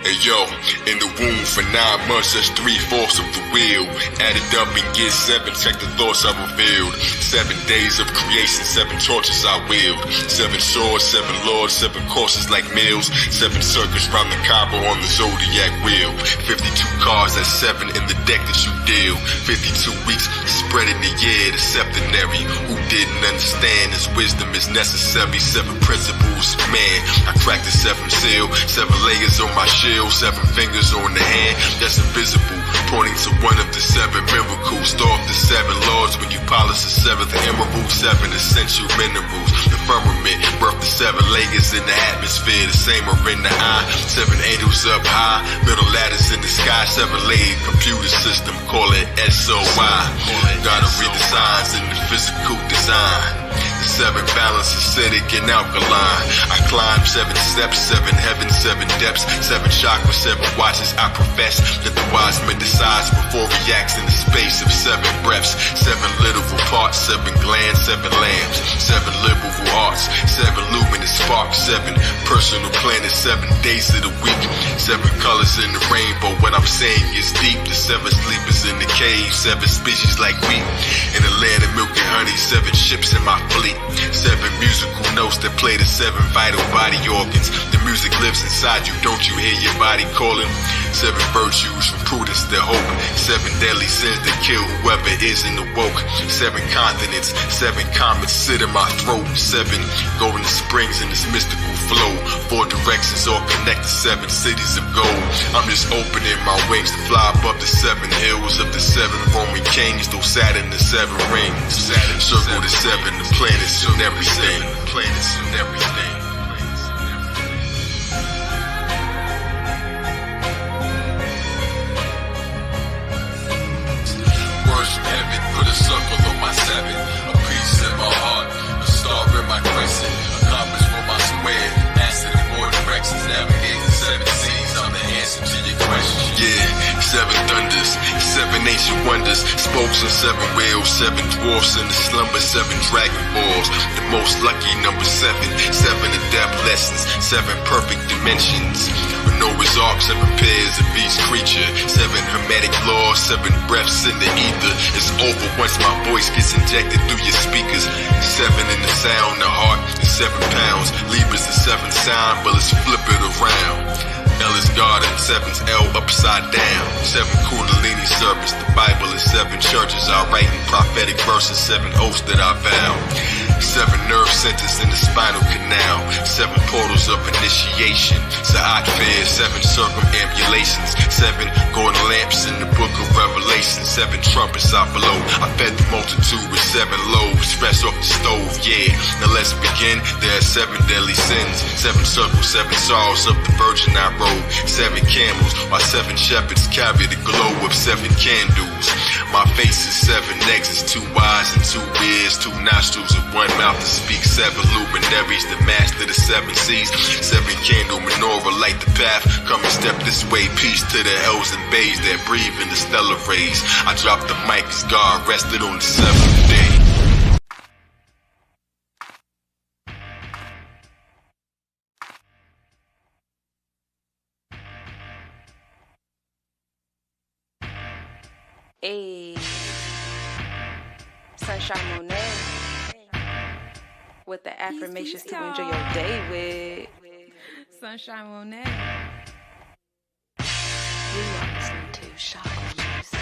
Hey yo, in the womb for 9 months, that's 3/4 of the wheel. Added up and get 7, check the thoughts I revealed. 7 days of creation, 7 torches I wield. 7 swords, 7 lords, 7 courses like meals. 7 circuits round the Cairo on the Zodiac wheel. 52 cards, that's 7 in the deck that you deal. 52 weeks spread in the year, the septenary. Who didn't understand his wisdom is necessary. 7 principles of man. I cracked the 7th seal, 7 layers on my shield. 7 fingers on the hand, that's invisible, pointing to one of the 7 miracles. Start the 7 lords when you polish the 7th emerald. 7 essential minerals. The firmament birth the 7 layers in the atmosphere. The same are in the eye. 7 angels up high, middle ladders in the sky. 7 layered computer system, call it SOI. Gotta read the signs in the physical design. 7 balance acidic and alkaline. I climb 7 steps, 7 heavens, 7 depths, 7 chakras, 7 watches I profess. That the wise man decides before reacts in the space of 7 breaths. 7 literal parts, 7 glands, 7 lambs, 7 liberal arts, 7 luminous sparks, 7 personal planets, 7 days of the week, 7 colors in the rainbow. What I'm saying is deep. The 7 sleepers in the cave, 7 species like wheat in the land of milk and honey, 7 ships in my fleet. 7 musical notes that play the 7 vital body organs. The music lives inside you, don't you hear your body calling? 7 virtues from prudence to hope. 7 deadly sins that kill whoever isn't awoke. 7 continents, 7 comets sit in my throat. 7 golden springs in this mystical flow. 4 directions all connect to 7 cities of gold. I'm just opening my wings to fly above the 7 hills of the 7 Roman kings. Those Saturn the 7 rings. Circle the 7, the planets and everything. Planets and everything. Words from heaven, put a circle on my 7. A piece in my heart, a star in my crescent. A compass for my square. Master the 4 directions, navigate the 7 seas. I'm the answer to your question. Yeah, 7 thunders, 7 ancient wonders. Spokes on 7 wheels, 7 dwarfs in the slumber, 7 dragon balls. The most lucky number 7. 7 adept lessons, 7 perfect dimensions. Noah's Ark, 7 pairs of each creature. 7 hermetic laws, 7 breaths in the ether. It's over once my voice gets injected through your speakers. 7 in the sound, the heart is 7 pounds. Libra's the 7th sign, but let's flip it around. L is God and 7's L upside down. 7 Kundalini servants, the Bible is 7 churches. I write in prophetic verses, 7 oaths that I vow. 7 nerve centers in the spinal canal. 7 portals of initiation. Sa'at fair, 7 circumambulations. 7 golden lamps in the book of Revelation. 7 trumpets I blow. I fed the multitude with 7 loaves, fresh off the stove, yeah. Now let's begin. There are 7 deadly sins. 7 circles, 7 sorrows of the virgin I rode. 7 camels, while 7 shepherds carry the glow of 7 candles. My face is 7 exits, 2 eyes and 2 ears, 2 nostrils and 1 mouth to speak. 7 luminaries, the master the 7 seas. 7 candle menorah, light the path. Come and step this way, peace to the L's and bays that breathe in the stellar rays. I dropped the mic as God rested on the 7th day. Hey, Sunshine Monie with the affirmations to enjoy your day with Sunshine Monie. You are listening to chakra music.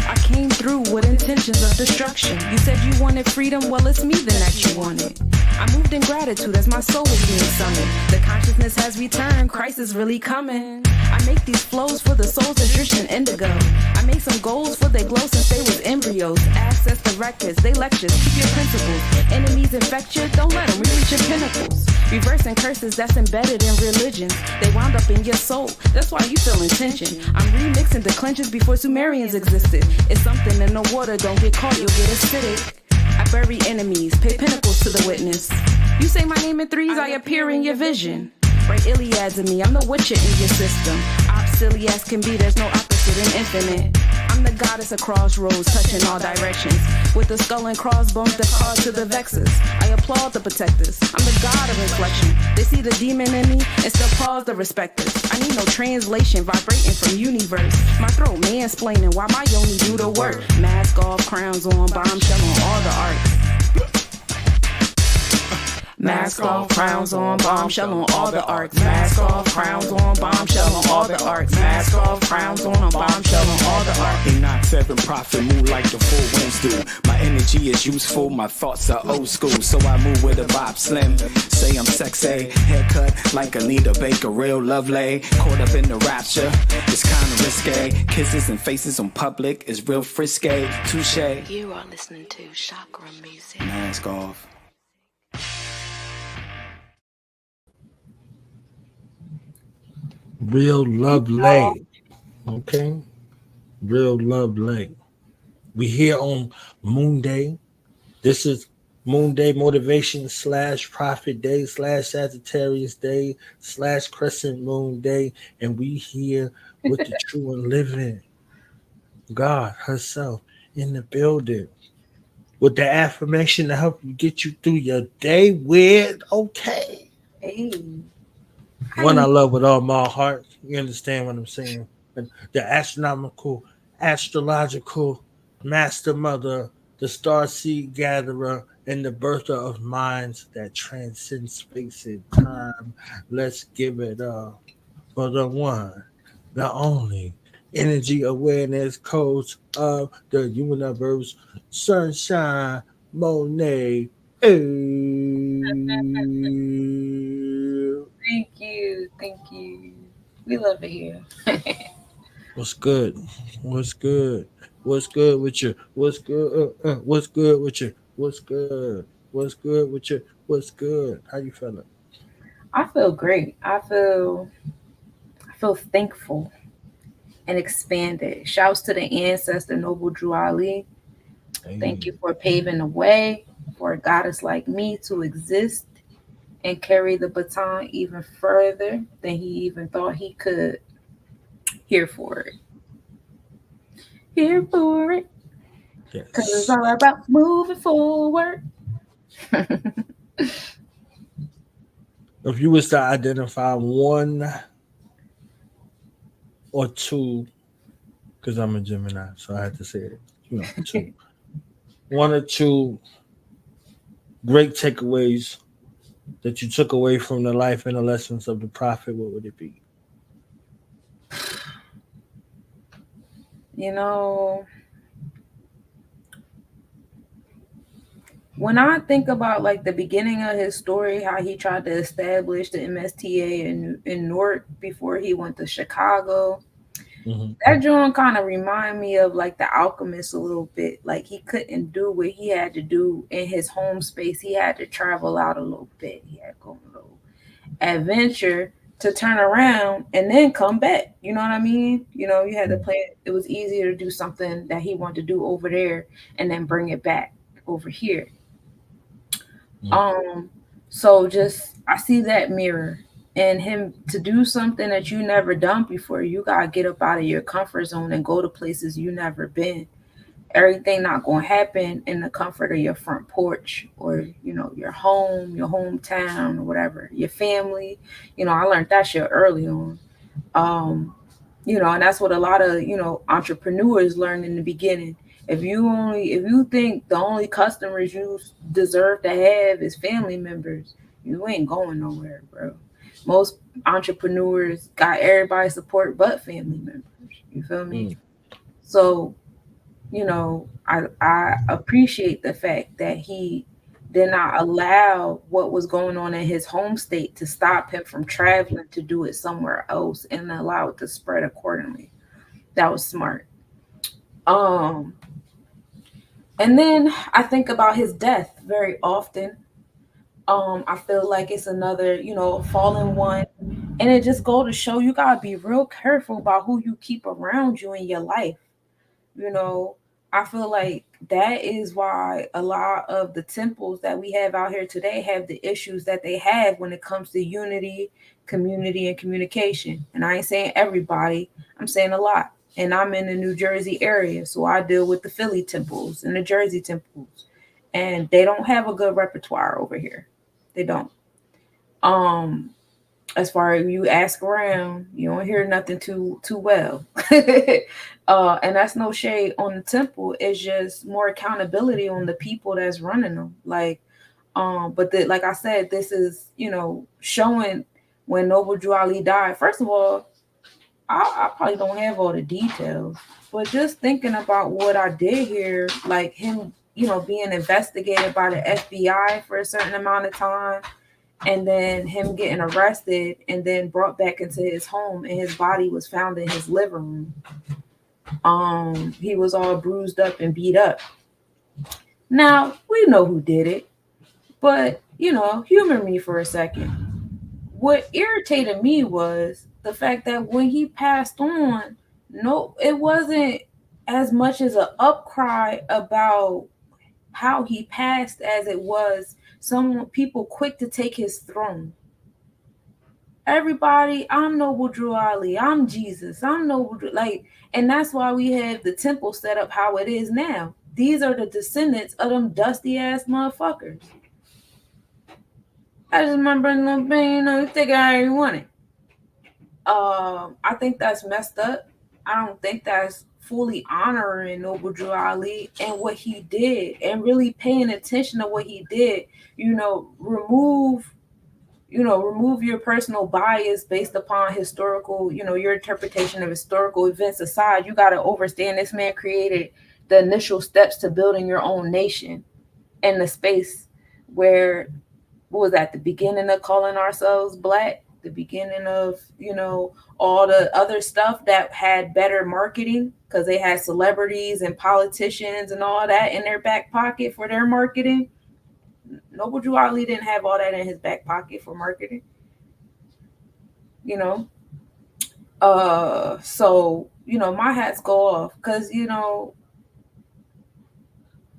I came through with intentions of destruction. You said you wanted freedom, well it's me then that you wanted. I moved in gratitude as my soul was being summoned. The consciousness has returned, Christ is really coming. I make these flows for the souls that drift in indigo. I make some goals for they glow since they was embryos. Access the records, they lectures, keep your principles. Enemies infect you, don't let them reach your pinnacles. Reversing curses that's embedded in religions. They wound up in your soul, that's why you feel tension. I'm remixing declensions before Sumerians existed. It's something in the water, don't get caught, you'll get acidic. I bury enemies, pay pinnacles to the witness. You say my name in 3s, I appear in your vision. Write Iliads in me, I'm the witcher in your system. Silly as can be, there's no opposite in infinite. I'm I'm the goddess of crossroads, touching all directions. With the skull and crossbones that cause to the vexers. I applaud the protectors. I'm the god of inflection. They see the demon in me and still pause the respecters. I need no translation, vibrating from universe. My throat mansplaining while my yoni do the work. Mask off, crowns on, bombshell on all the arts. Mask off, crowns on, bombshell on all the arts. Mask off, crowns on, bombshell on all the arts. Mask off, crowns on, bombshell on all the arts. Ain't not 7 prophet, move like the full winds do. My energy is useful, my thoughts are old school. So I move with a vibe slim. Say I'm sexy, haircut like Anita Baker, real lovely. Caught up in the rapture, it's kinda risque. Kisses and faces on public is real frisky. Touche. You are listening to chakra music. Mask off. Real lovely. Okay? Real lovely. We here on Moon Day. This is Moon Day Motivation / Prophet Day / Sagittarius Day / Crescent Moon Day. And we here with the true and living God herself in the building. With the affirmation to help you get you through your day with okay. Hey. One I love with all my heart. You understand what I'm saying? The astronomical, astrological, master mother, the star seed gatherer, and the birther of minds that transcend space and time. Let's give it up for the one, the only energy awareness coach of the universe, Sunshine Monie. Thank you. We love it here. What's good? What's good? What's good with you? What's good? What's good with you? What's good? What's good with you? What's good? How you feeling? I feel great. I feel thankful and expanded. Shouts to the ancestor Noble Drew Ali. Hey. Thank you for paving the way for a goddess like me to exist and carry the baton even further than he even thought he could. Here for it. Here for it. Yes. Because it's all about moving forward. If you was to identify one or two, because I'm a Gemini, so I had to say it. Two. One or two great takeaways that you took away from the life and the lessons of the prophet, what would it be? You know, when I think about like the beginning of his story, how he tried to establish the MSTA in Newark before he went to Chicago, that joint kind of remind me of like the Alchemist a little bit. Like he couldn't do what he had to do in his home space. He had to travel out a little bit. He had to go on a little adventure to turn around and then come back. You know what I mean? You know, you had to play it. It was easier to do something that he wanted to do over there and then bring it back over here. So just I see that mirror and him to do something that you never done before. You gotta get up out of your comfort zone and go to places you never been. Everything not gonna happen in the comfort of your front porch or your home, your hometown, or whatever, your family. I learned that shit early on. And that's what a lot of entrepreneurs learn in the beginning. If you think the only customers you deserve to have is family members, you ain't going nowhere, bro. Most entrepreneurs got everybody's support but family members. You feel me? So, I appreciate the fact that he did not allow what was going on in his home state to stop him from traveling to do it somewhere else and allow it to spread accordingly. That was smart. And then I think about his death very often. I feel like it's another, fallen one. And it just go to show you gotta be real careful about who you keep around you in your life. I feel like that is why a lot of the temples that we have out here today have the issues that they have when it comes to unity, community, and communication. And I ain't saying everybody, I'm saying a lot. and I'm in the New Jersey area, so I deal with the Philly temples and the Jersey temples, and they don't have a good repertoire over here. They don't. As far as you ask around, you don't hear nothing too well. And that's no shade on the temple. It's just more accountability on the people that's running them. Like, but like I said, this is, showing when Noble Drew Ali died. First of all, I probably don't have all the details, but just thinking about what I did here, like him, being investigated by the FBI for a certain amount of time, and then him getting arrested and then brought back into his home, and his body was found in his living room. He was all bruised up and beat up. Now, we know who did it, but, humor me for a second. What irritated me was the fact that when he passed on, no, it wasn't as much as an upcry about how he passed as it was some people quick to take his throne. Everybody, I'm Noble Drew Ali, I'm Jesus, I'm Noble Drew, and that's why we have the temple set up how it is now. These are the descendants of them dusty ass motherfuckers. I just remember them being, you think I already won it. I think that's messed up. I don't think that's fully honoring Noble Drew Ali and what he did, and really paying attention to what he did. Remove your personal bias based upon historical, your interpretation of historical events aside. You got to understand this man created the initial steps to building your own nation in the space where, what was that, the beginning of calling ourselves Black, the beginning of, all the other stuff that had better marketing because they had celebrities and politicians and all that in their back pocket for their marketing. Noble Drew Ali didn't have all that in his back pocket for marketing. So, my hats go off because,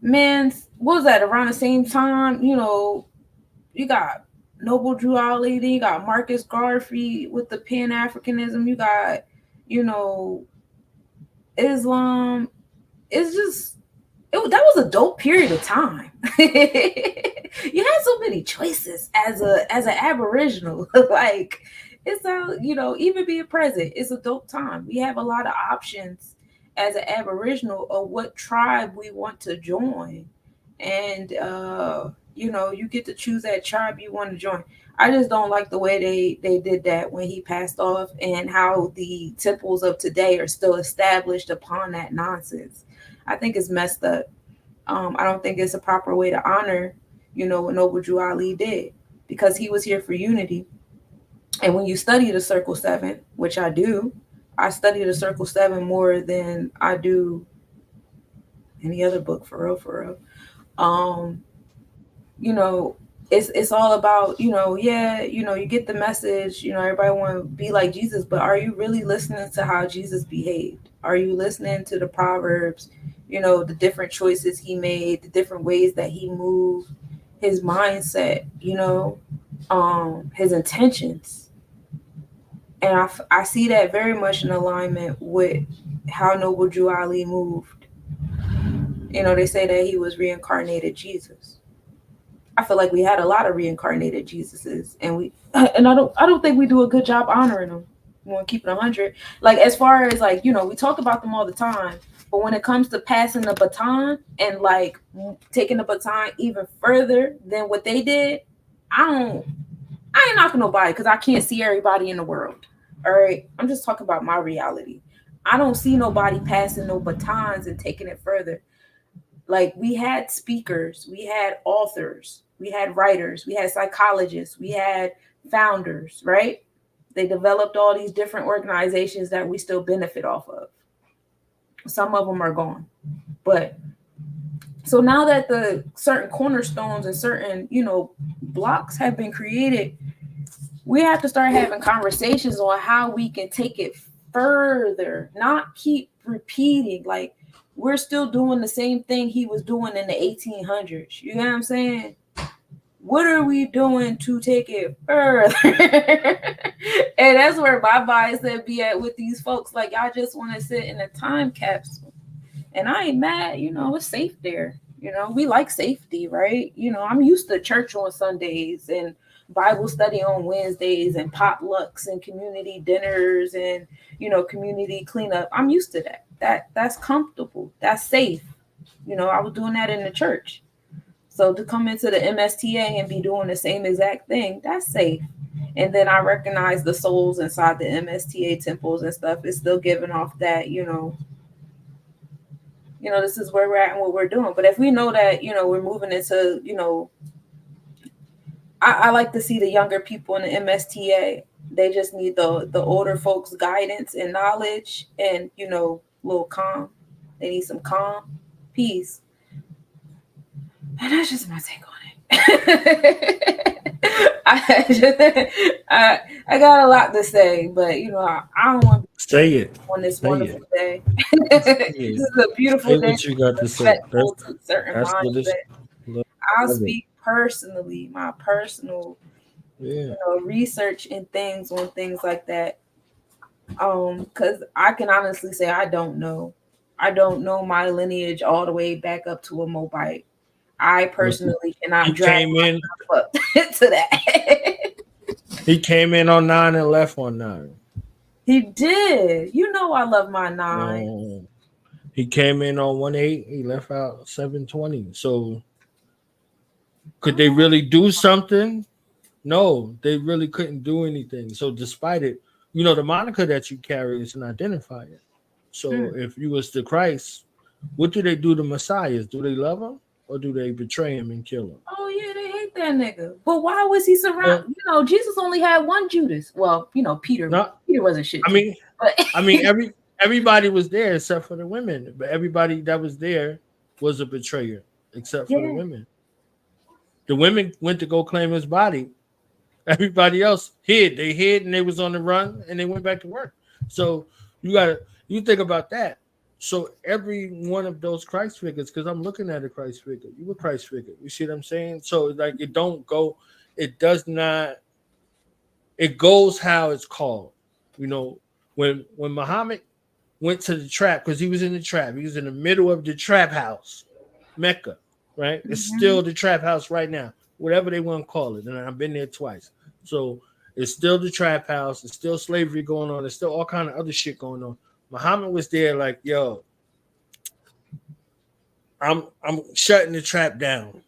man, what was that, around the same time, you got Noble Drew Ali, then you got Marcus Garvey with the Pan-Africanism, you got, Islam. It's just, that was a dope period of time. You had so many choices as an Aboriginal. It's even being present, it's a dope time. We have a lot of options as an Aboriginal of what tribe we want to join. And you get to choose that tribe you want to join. I just don't like the way they did that when he passed off, and how the temples of today are still established upon that nonsense. I think it's messed up. I don't think it's a proper way to honor, what Noble Drew Ali did, because he was here for unity. And when you study the Circle 7, which I do, I study the Circle 7 more than I do any other book, for real. It's all about, you get the message, everybody want to be like Jesus, but are you really listening to how Jesus behaved? Are you listening to the Proverbs, the different choices he made, the different ways that he moved, his mindset, his intentions? And I see that very much in alignment with how Noble Drew Ali moved. They say that he was reincarnated Jesus. I feel like we had a lot of reincarnated Jesuses, and I don't think we do a good job honoring them. We want to keep it 100. As far as we talk about them all the time, but when it comes to passing the baton and taking the baton even further than what they did, I ain't knocking nobody because I can't see everybody in the world. All right, I'm just talking about my reality. I don't see nobody passing no batons and taking it further. We had speakers, we had authors, we had writers, we had psychologists, we had founders, right? They developed all these different organizations that we still benefit off of. Some of them are gone. But so now that the certain cornerstones and certain, blocks have been created, we have to start having conversations on how we can take it further, not keep repeating. We're still doing the same thing he was doing in the 1800s. You know what I'm saying? What are we doing to take it further? And that's where my mindset be at with these folks. Like, y'all just want to sit in a time capsule. And I ain't mad, it's safe there. We like safety, right? I'm used to church on Sundays and Bible study on Wednesdays and potlucks and community dinners and, community cleanup. I'm used to that. That's comfortable. That's safe. I was doing that in the church. So to come into the MSTA and be doing the same exact thing, that's safe. And then I recognize the souls inside the MSTA temples and stuff is still giving off that, this is where we're at and what we're doing. But if we know that, we're moving into, I like to see the younger people in the MSTA. They just need the older folks' guidance and knowledge and, a little calm. They need some calm, peace. And that's just my take on it. I got a lot to say, but I don't want to say it on this say wonderful it. day. This is a beautiful day. What you got to say. Certain mindset. I'll speak personally, my personal research and things on things like that. Because I can honestly say I don't know my lineage all the way back up to a Moabite. I personally cannot drag myself up to that. He came in on 9 and left on 9. He did. I love my 9. He came in on 1-8. He left out 7-20. So could they really do something? No, they really couldn't do anything. So despite it, the moniker that you carry is an identifier. So if you was the Christ, what do they do to Messiahs? Do they love him? Or do they betray him and kill him? Oh, yeah, they hate that nigga. But why was he surrounded? Jesus only had one Judas. Well, Peter. Peter wasn't shit. Everybody was there except for the women. But everybody that was there was a betrayer except for the women. The women went to go claim his body. Everybody else hid. They hid and they was on the run and they went back to work. So you think about that. So every one of those Christ figures, because I'm looking at a Christ figure, you a Christ figure. You see what I'm saying? So like it goes how it's called. When Muhammad went to the trap, because he was in the trap, he was in the middle of the trap house, Mecca, right? It's still the trap house right now, whatever they want to call it. And I've been there twice. So it's still the trap house, it's still slavery going on, there's still all kind of other shit going on. Muhammad was there like, yo, I'm shutting the trap down.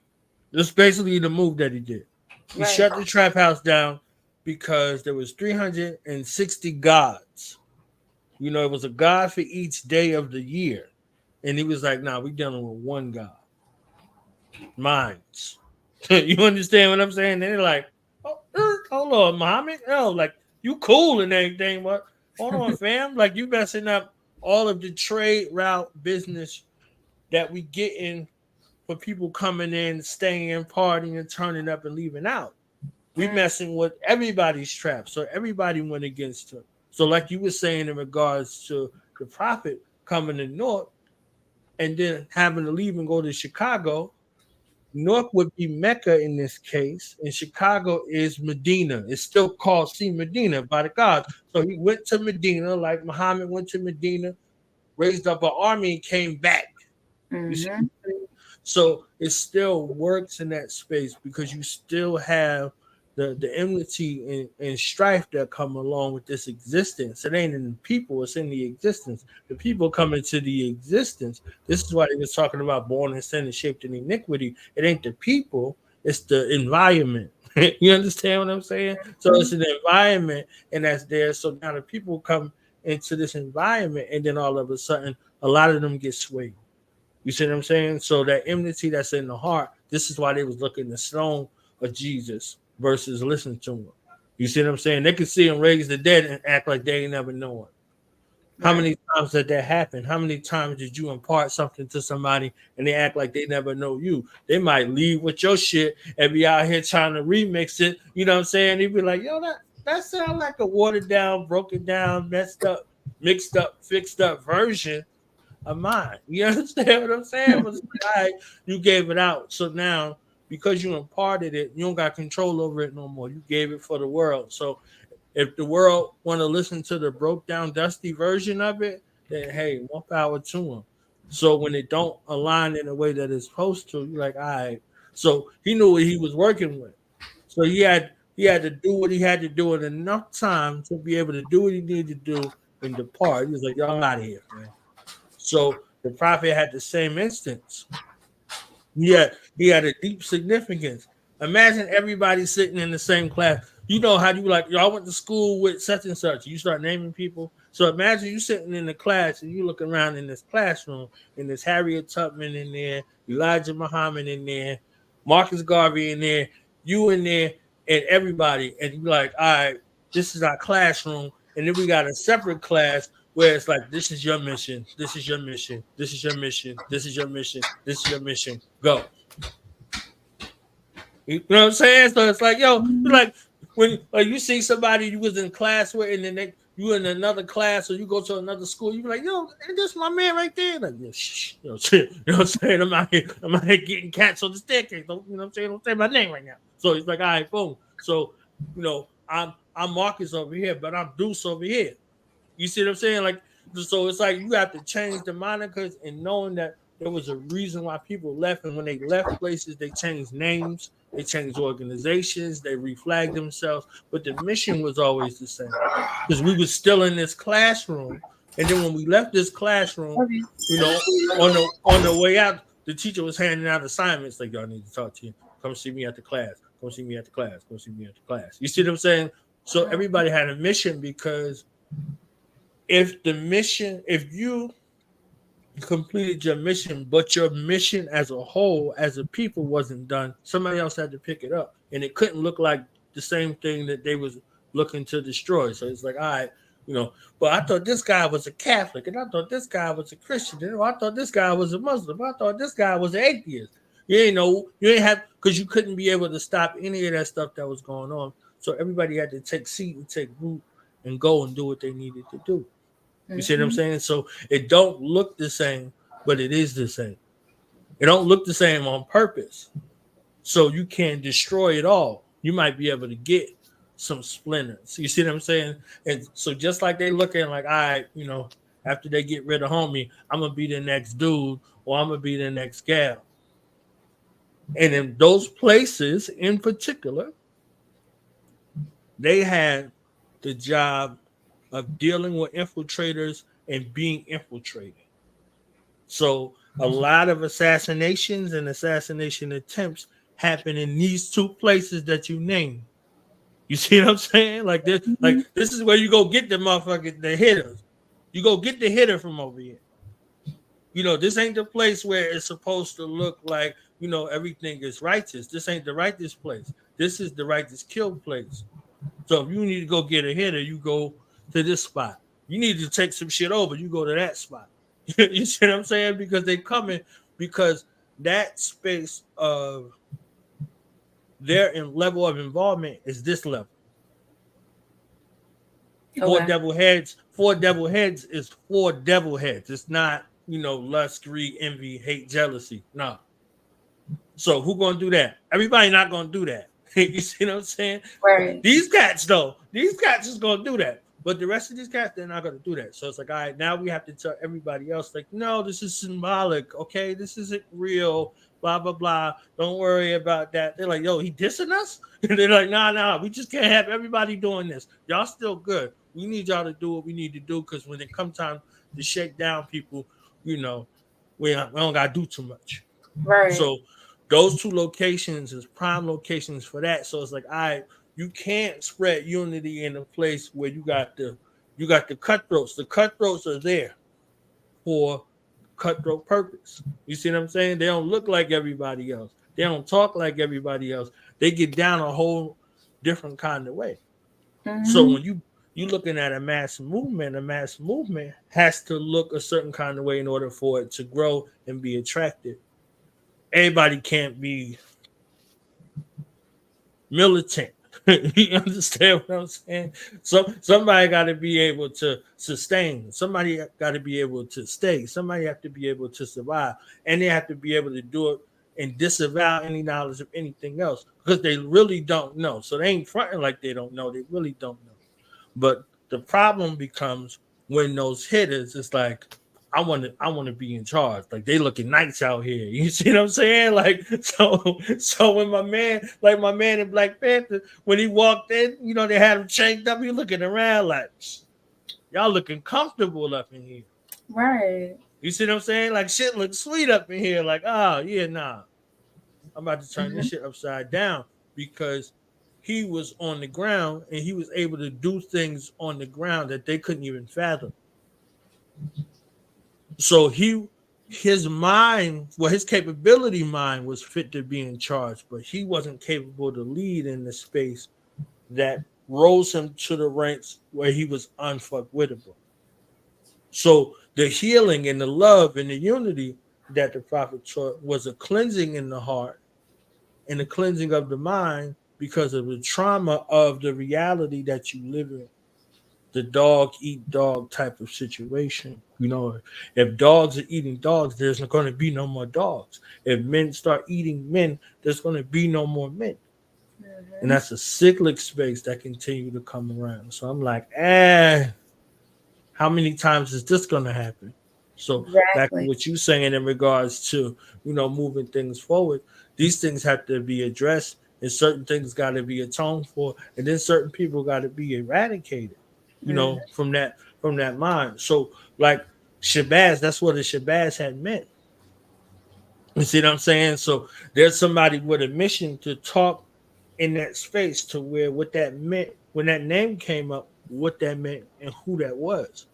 That's basically the move that he did. He shut the trap house down because there was 360 gods. It was a god for each day of the year. And he was like, nah, we dealing with one God. Minds. You understand what I'm saying? And they're like, hold on, Muhammad. Oh, like, you cool and everything, but hold on, fam. Like, you messing up all of the trade route business that we get in for people coming in, staying in, partying, and turning up and leaving out. We messing with everybody's trap. So everybody went against him. So like you were saying in regards to the prophet coming to North and then having to leave and go to Chicago, North would be Mecca in this case, and Chicago is Medina. It's still called Medina by the gods. So he went to Medina, like Muhammad went to Medina, raised up an army, and came back. You see? So it still works in that space because you still have the enmity and strife that come along with this existence. It ain't in the people, it's in the existence. The people come into the existence. This is why they was talking about born in sin and shaped in iniquity. It ain't the people, it's the environment. You understand what I'm saying? So it's an environment and that's there. So now the people come into this environment and then all of a sudden a lot of them get swayed. You see what I'm saying? So that enmity that's in the heart, this is why they was looking the stone of Jesus versus listen to him. You see what I'm saying? They could see him raise the dead and act like they ain't never known. How many times did that happen? How many times did you impart something to somebody and they act like they never know you? They might leave with your shit and be out here trying to remix it. You know what I'm saying? They'd be like, yo, that sounds like a watered down, broken down, messed up, mixed up, fixed up version of mine. You understand what I'm saying? It was like you gave it out. So now because you imparted it, you don't got control over it no more. You gave it for the world. So If the world want to listen to the broke down, dusty version of it, then hey, more power to them. So when it don't align in a way that it's supposed to, you're like, all right. So he knew what he was working with. So he had to do what he had to do in enough time to be able to do what he needed to do and depart. He was like, y'all out of here, man. So the prophet had the same instance. He had a deep significance. Imagine everybody sitting in the same class. You know how you like y'all went to school with such and such. You start naming people. So imagine you sitting in the class and you look around in this classroom and there's Harriet Tubman in there, Elijah Muhammad in there, Marcus Garvey in there, you in there, and everybody. And you're like, all right, this is our classroom. And then we got a separate class where it's like, this is your mission, this is your mission, this is your mission, this is your mission, this is your mission, go. You know what I'm saying? So it's like, yo, like when like you see somebody you was in class with, and then you in another class, or you go to another school, you be like, yo, this my man right there. Like, yeah, shh, you know what I'm saying? I'm out here getting cats on the staircase. Don't, you know what I'm saying? Don't say my name right now. So he's like, all right, boom. So, I'm Marcus over here, but I'm Deuce over here. You see what I'm saying? Like, so it's like you have to change the monikers, and knowing that there was a reason why people left, and when they left places, they changed names, they changed organizations, they reflagged themselves, but the mission was always the same because we were still in this classroom. And then when we left this classroom, on the way out, the teacher was handing out assignments like, y'all need to talk to you. Come see me at the class. Come see me at the class. Come see me at the class. You see what I'm saying? So everybody had a mission, because if you completed your mission, but your mission as a whole, as a people, wasn't done, somebody else had to pick it up, and it couldn't look like the same thing that they was looking to destroy. So it's like, all right, but I thought this guy was a Catholic, and I thought this guy was a Christian, and I thought this guy was a Muslim, I thought this guy was an atheist. You ain't have, because you couldn't be able to stop any of that stuff that was going on. So everybody had to take seat and take root and go and do what they needed to do. You see what I'm saying? So it don't look the same, but it is the same. It don't look the same on purpose. So you can't destroy it all. You might be able to get some splinters. You see what I'm saying? And so just like they looking like, all right, after they get rid of homie, I'm going to be the next dude, or I'm going to be the next gal. And in those places in particular, they had the job of dealing with infiltrators and being infiltrated. So a lot of assassinations and assassination attempts happen in these two places that you named. You see what I'm saying? Like this, this is where you go get the motherfucker, the hitters. You go get the hitter from over here. This ain't the place where it's supposed to look like, everything is righteous. This ain't the righteous place. This is the righteous kill place. So if you need to go get a hitter, you go to this spot. You need to take some shit over, you go to that spot. You see what I'm saying? Because they coming, because that space of their level of involvement is this level. Okay. Four devil heads is four devil heads. It's not, lust, greed, envy, hate, jealousy. No. So who gonna do that? Everybody not gonna do that. You see what I'm saying? Right. These cats is gonna do that. But the rest of these cats, they're not gonna do that. So it's like, all right, now we have to tell everybody else, like, no, this is symbolic. Okay, this isn't real. Blah blah blah. Don't worry about that. They're like, yo, he dissing us? And they're like, nah, we just can't have everybody doing this. Y'all still good. We need y'all to do what we need to do, because when it comes time to shake down people, we don't gotta do too much. Right. So those two locations is prime locations for that. So it's like, all right, you can't spread unity in a place where you got the cutthroats. The cutthroats are there for cutthroat purpose. You see what I'm saying? They don't look like everybody else. They don't talk like everybody else. They get down a whole different kind of way. Mm-hmm. So when you looking at a mass movement has to look a certain kind of way in order for it to grow and be attractive. Everybody can't be militant. You understand what I'm saying? So somebody got to be able to sustain. Somebody got to be able to stay. Somebody have to be able to survive, and they have to be able to do it and disavow any knowledge of anything else, because they really don't know. So they ain't fronting like they don't know. They really don't know. But the problem becomes when those hitters, it's like, I want to be in charge. Like, they looking nice out here. You see what I'm saying? Like, so when my man in Black Panther, when he walked in, they had him changed up. He looking around like, y'all looking comfortable up in here. Right. You see what I'm saying? Like, shit looks sweet up in here. Like, oh yeah, nah. I'm about to turn this shit upside down, because he was on the ground and he was able to do things on the ground that they couldn't even fathom. So his mind, his capability mind was fit to be in charge, but he wasn't capable to lead in the space that rose him to the ranks where he was unfuckwittable. So the healing and the love and the unity that the prophet taught was a cleansing in the heart and a cleansing of the mind because of the trauma of the reality that you live in. The dog eat dog type of situation. If dogs are eating dogs, there's not going to be no more dogs. If men start eating men, there's going to be no more men. Mm-hmm. And that's a cyclic space that continue to come around. So I'm like, how many times is this going to happen? So back to what you're saying in regards to, moving things forward, these things have to be addressed, and certain things got to be atoned for, and then certain people got to be eradicated. From that mind. So like Shabazz, that's what a Shabazz had meant. You see what I'm saying? So there's somebody with a mission to talk in that space to where what that meant when that name came up, what that meant and who that was,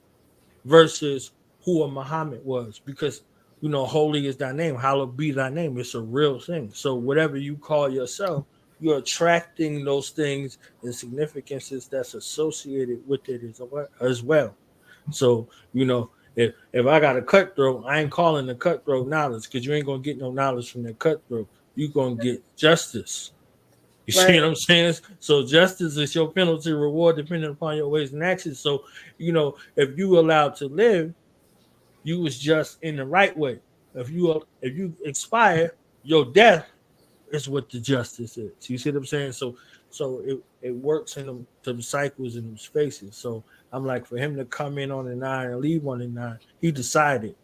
versus who a Muhammad was. Because holy is thy name, hallowed be thy name. It's a real thing. So whatever you call yourself, you're attracting those things and significances that's associated with it as well. So, if I got a cutthroat, I ain't calling the cutthroat knowledge, because you ain't going to get no knowledge from that cutthroat. You're going to get justice. You see what I'm saying? So justice is your penalty reward depending upon your ways and actions. So, if you allowed to live, you was just in the right way. If you expire, your death is what the justice is. You see what I'm saying? So it works in them cycles and them spaces. So I'm like, for him to come in on the 9 and leave on the 9, he decided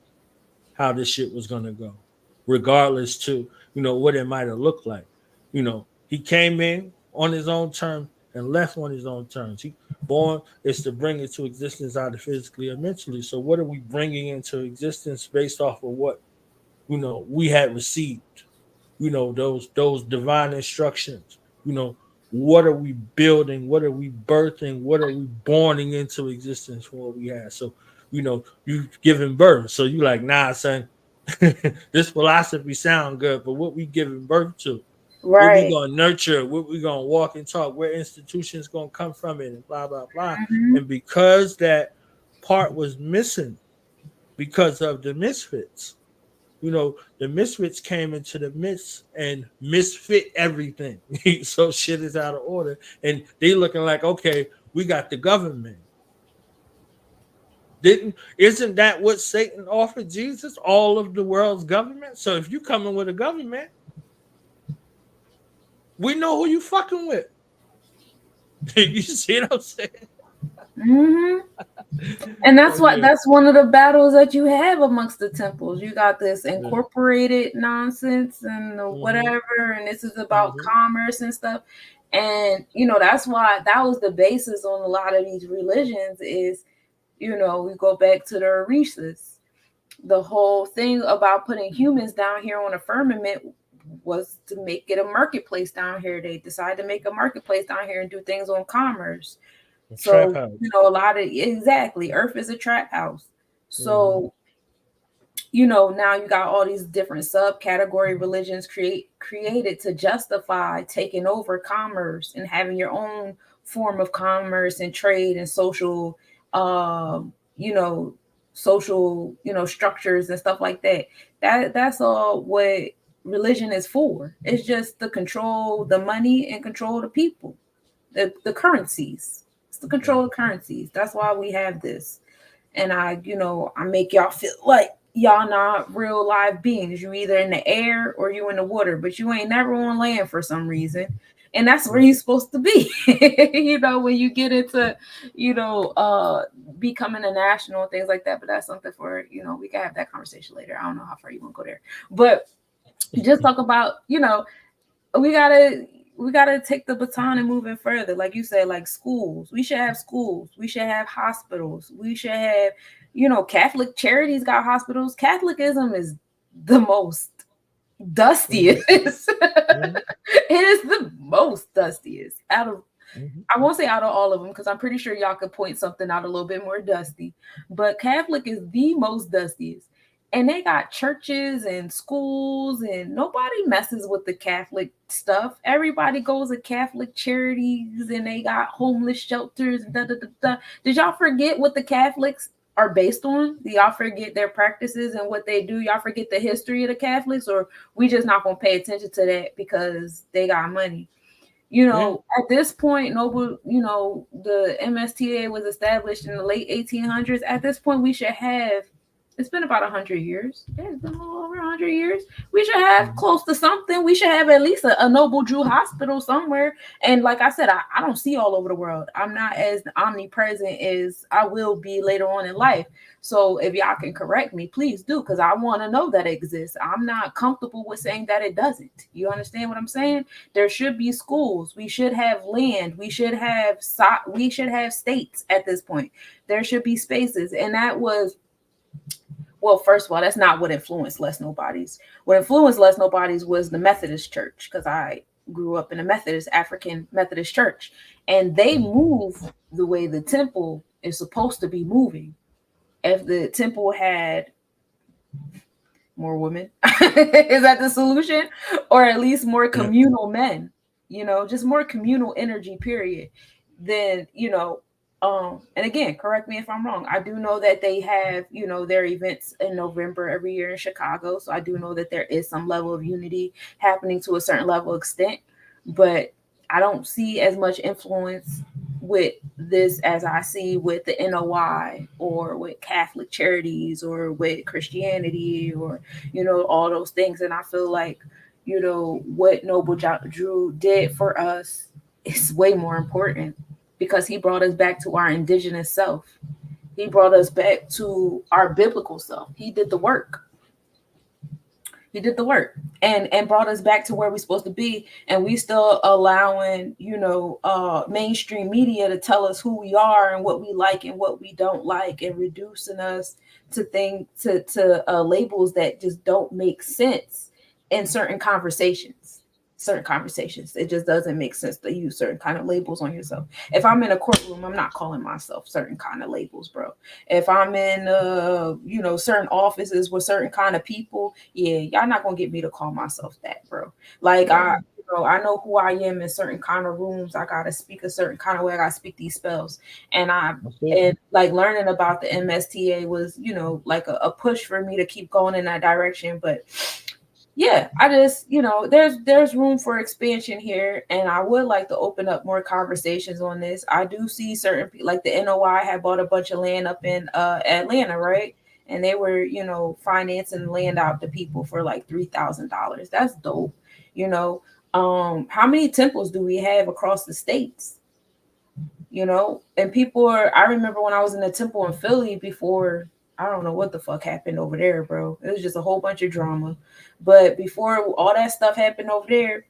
how this shit was gonna go, regardless to what it might have looked like. He came in on his own terms and left on his own terms. He born is to bring it to existence either physically or mentally. So what are we bringing into existence based off of what we had received? Those divine instructions. What are we building? What are we birthing? What are we borning into existence for what we have? So, you giving birth. So you like, nah, son, this philosophy sound good, but what we giving birth to? Right. What we gonna nurture? What we gonna walk and talk? Where institutions gonna come from it? And blah blah blah. Mm-hmm. And because that part was missing, because of the misfits, the misfits came into the midst and misfit everything. So shit is out of order, and they looking like, okay, we got the government. Isn't that what Satan offered Jesus? All of the world's government. So if you coming with a government, we know who you fucking with. You see what I'm saying? Mm-hmm. And that's that's one of the battles that you have amongst the temples. You got this incorporated nonsense and whatever, and this is about commerce and stuff. And that's why that was the basis on a lot of these religions is, we go back to the Orishas. The whole thing about putting humans down here on a firmament was to make it a marketplace down here. They decided to make a marketplace down here and do things on commerce. So, a lot of Earth is a trap house. So, now you got all these different subcategory religions created to justify taking over commerce and having your own form of commerce and trade and social, social, structures and stuff like that. That's all what religion is for. It's just to control the money and control the people, the currencies. It's to control the currencies. That's why we have this. And I make y'all feel like y'all not real live beings. You either in the air or you in the water, but you ain't never on land for some reason. And that's where you're supposed to be. You know, when you get into, you know, becoming a national and things like that. But that's something for, you know, we can have that conversation later. I don't know how far you want to go there, but just talk about, you know, we gotta take the baton and move it further. Like you said, like schools. We should have schools. We should have hospitals. We should have, you know, Catholic charities got hospitals. Catholicism is the most dustiest. Mm-hmm. It is the most dustiest out of, I won't say out of all of them, because I'm pretty sure y'all could point something out a little bit more dusty, but Catholic is the most dustiest. And they got churches and schools, and nobody messes with the Catholic stuff. Everybody goes to Catholic charities, and they got homeless shelters. And Did y'all forget what the Catholics are based on? Do y'all forget their practices and what they do? Y'all forget the history of the Catholics, or we just not gonna pay attention to that because they got money? You know, at this point, Noble, you know, the MSTA was established in the late 1800s. At this point, we should have, it's been about 100 years. Yeah, it's been a little over 100 years. We should have close to something. We should have at least a Noble Drew hospital somewhere. And like I said, I don't see all over the world. I'm not as omnipresent as I will be later on in life. So if y'all can correct me, please do, because I want to know that it exists. I'm not comfortable with saying that it doesn't. You understand what I'm saying? There should be schools. We should have land. We should have states at this point. There should be spaces. And that was, well, first of all, that's not what influenced Less Nobodies. What influenced Less Nobodies was the Methodist Church, because I grew up in a Methodist, African Methodist church, and they move the way the temple is supposed to be moving. If the temple had more women, is that the solution? Or at least more communal men, you know, just more communal energy, period. Then, you know, and again, correct me if I'm wrong. I do know that they have, you know, their events in November every year in Chicago. So I do know that there is some level of unity happening to a certain level of extent, but I don't see as much influence with this as I see with the NOI or with Catholic charities or with Christianity or, you know, all those things. And I feel like, you know, what Noble Drew did for us is way more important, because he brought us back to our indigenous self. He brought us back to our biblical self. He did the work. He did the work and brought us back to where we're supposed to be. And we still allowing, you know, mainstream media to tell us who we are and what we like and what we don't like, and reducing us to labels that just don't make sense in certain conversations. It just doesn't make sense to use certain kind of labels on yourself. If I'm in a courtroom, I'm not calling myself certain kind of labels, bro. If I'm in you know, certain offices with certain kind of people, yeah, y'all not gonna get me to call myself that, bro. Like I know who I am in certain kind of rooms. I gotta speak a certain kind of way. I gotta speak these spells. And like learning about the MSTA was, you know, like a push for me to keep going in that direction. But yeah, I just, you know, there's room for expansion here, and I would like to open up more conversations on this. I do see certain people, like the NOI had bought a bunch of land up in Atlanta, right? And they were, you know, financing land out to people for like $3,000. That's dope. You know, how many temples do we have across the states? You know, and people are, I remember when I was in a temple in Philly before, I don't know what the fuck happened over there, bro. It was just a whole bunch of drama. But before all that stuff happened over there,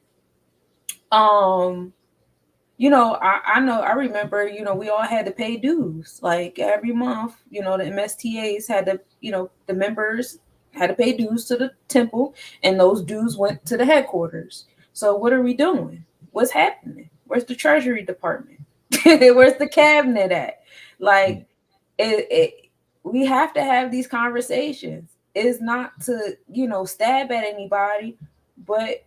you know, I remember, you know, we all had to pay dues. Like every month, you know, the MSTAs had to, you know, the members had to pay dues to the temple, and those dues went to the headquarters. So what are we doing? What's happening? Where's the Treasury Department? Where's the cabinet at? Like, we have to have these conversations. It's not to, you know, stab at anybody, but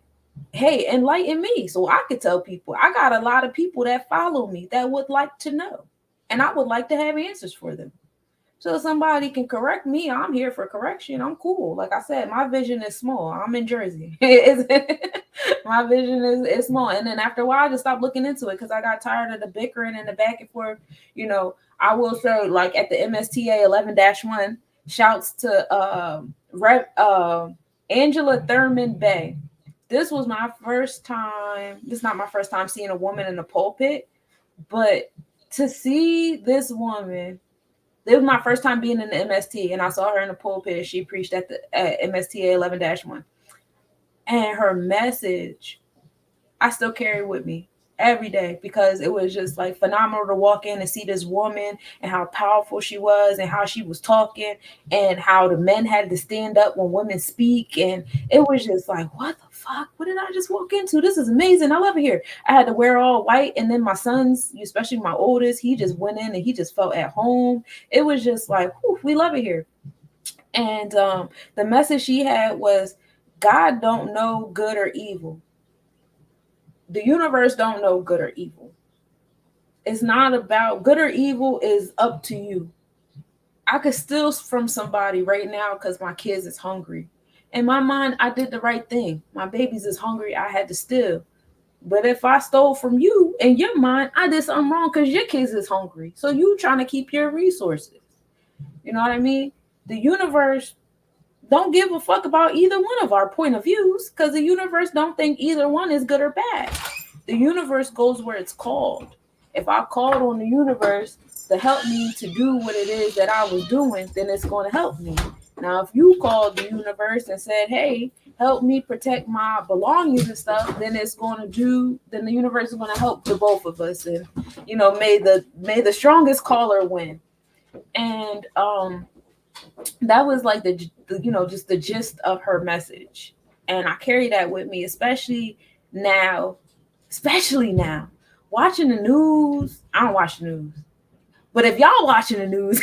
hey, enlighten me so I could tell people. I got a lot of people that follow me that would like to know, and I would like to have answers for them. So if somebody can correct me, I'm here for correction. I'm cool. Like I said, my vision is small. I'm in Jersey. My vision is small. And then after a while, I just stopped looking into it because I got tired of the bickering and the back and forth. You know, I will say, like at the MSTA 11-1, shouts to Angela Thurman Bay. this was my first time. This is not my first time seeing a woman in the pulpit, but to see this woman, it was my first time being in the MST, and I saw her in the pulpit. She preached at the MSTA 11-1. And her message, I still carry with me every day, because it was just like phenomenal to walk in and see this woman and how powerful she was and how she was talking and how the men had to stand up when women speak. And it was just like, what the fuck? What did I just walk into? This is amazing. I love it here. I had to wear all white. And then my sons, especially my oldest, he just went in and he just felt at home. It was just like, whew, we love it here. And the message she had was, God don't know good or evil. The universe don't know good or evil. It's not about good or evil, is up to you. I could steal from somebody right now because my kids is hungry. In my mind, I did the right thing. My babies is hungry. I had to steal. But if I stole from you, in your mind, I did something wrong because your kids is hungry. So you trying to keep your resources. You know what I mean? The universe don't give a fuck about either one of our point of views, because the universe don't think either one is good or bad. The universe goes where it's called. If I called on the universe to help me to do what it is that I was doing, then it's going to help me. Now, if you called the universe and said, hey, help me protect my belongings and stuff, then it's going to do, then the universe is going to help the both of us. And, you know, may the strongest caller win. And that was like the you know, just the gist of her message. And I carry that with me, especially now, watching the news. I don't watch the news, but if y'all watching the news,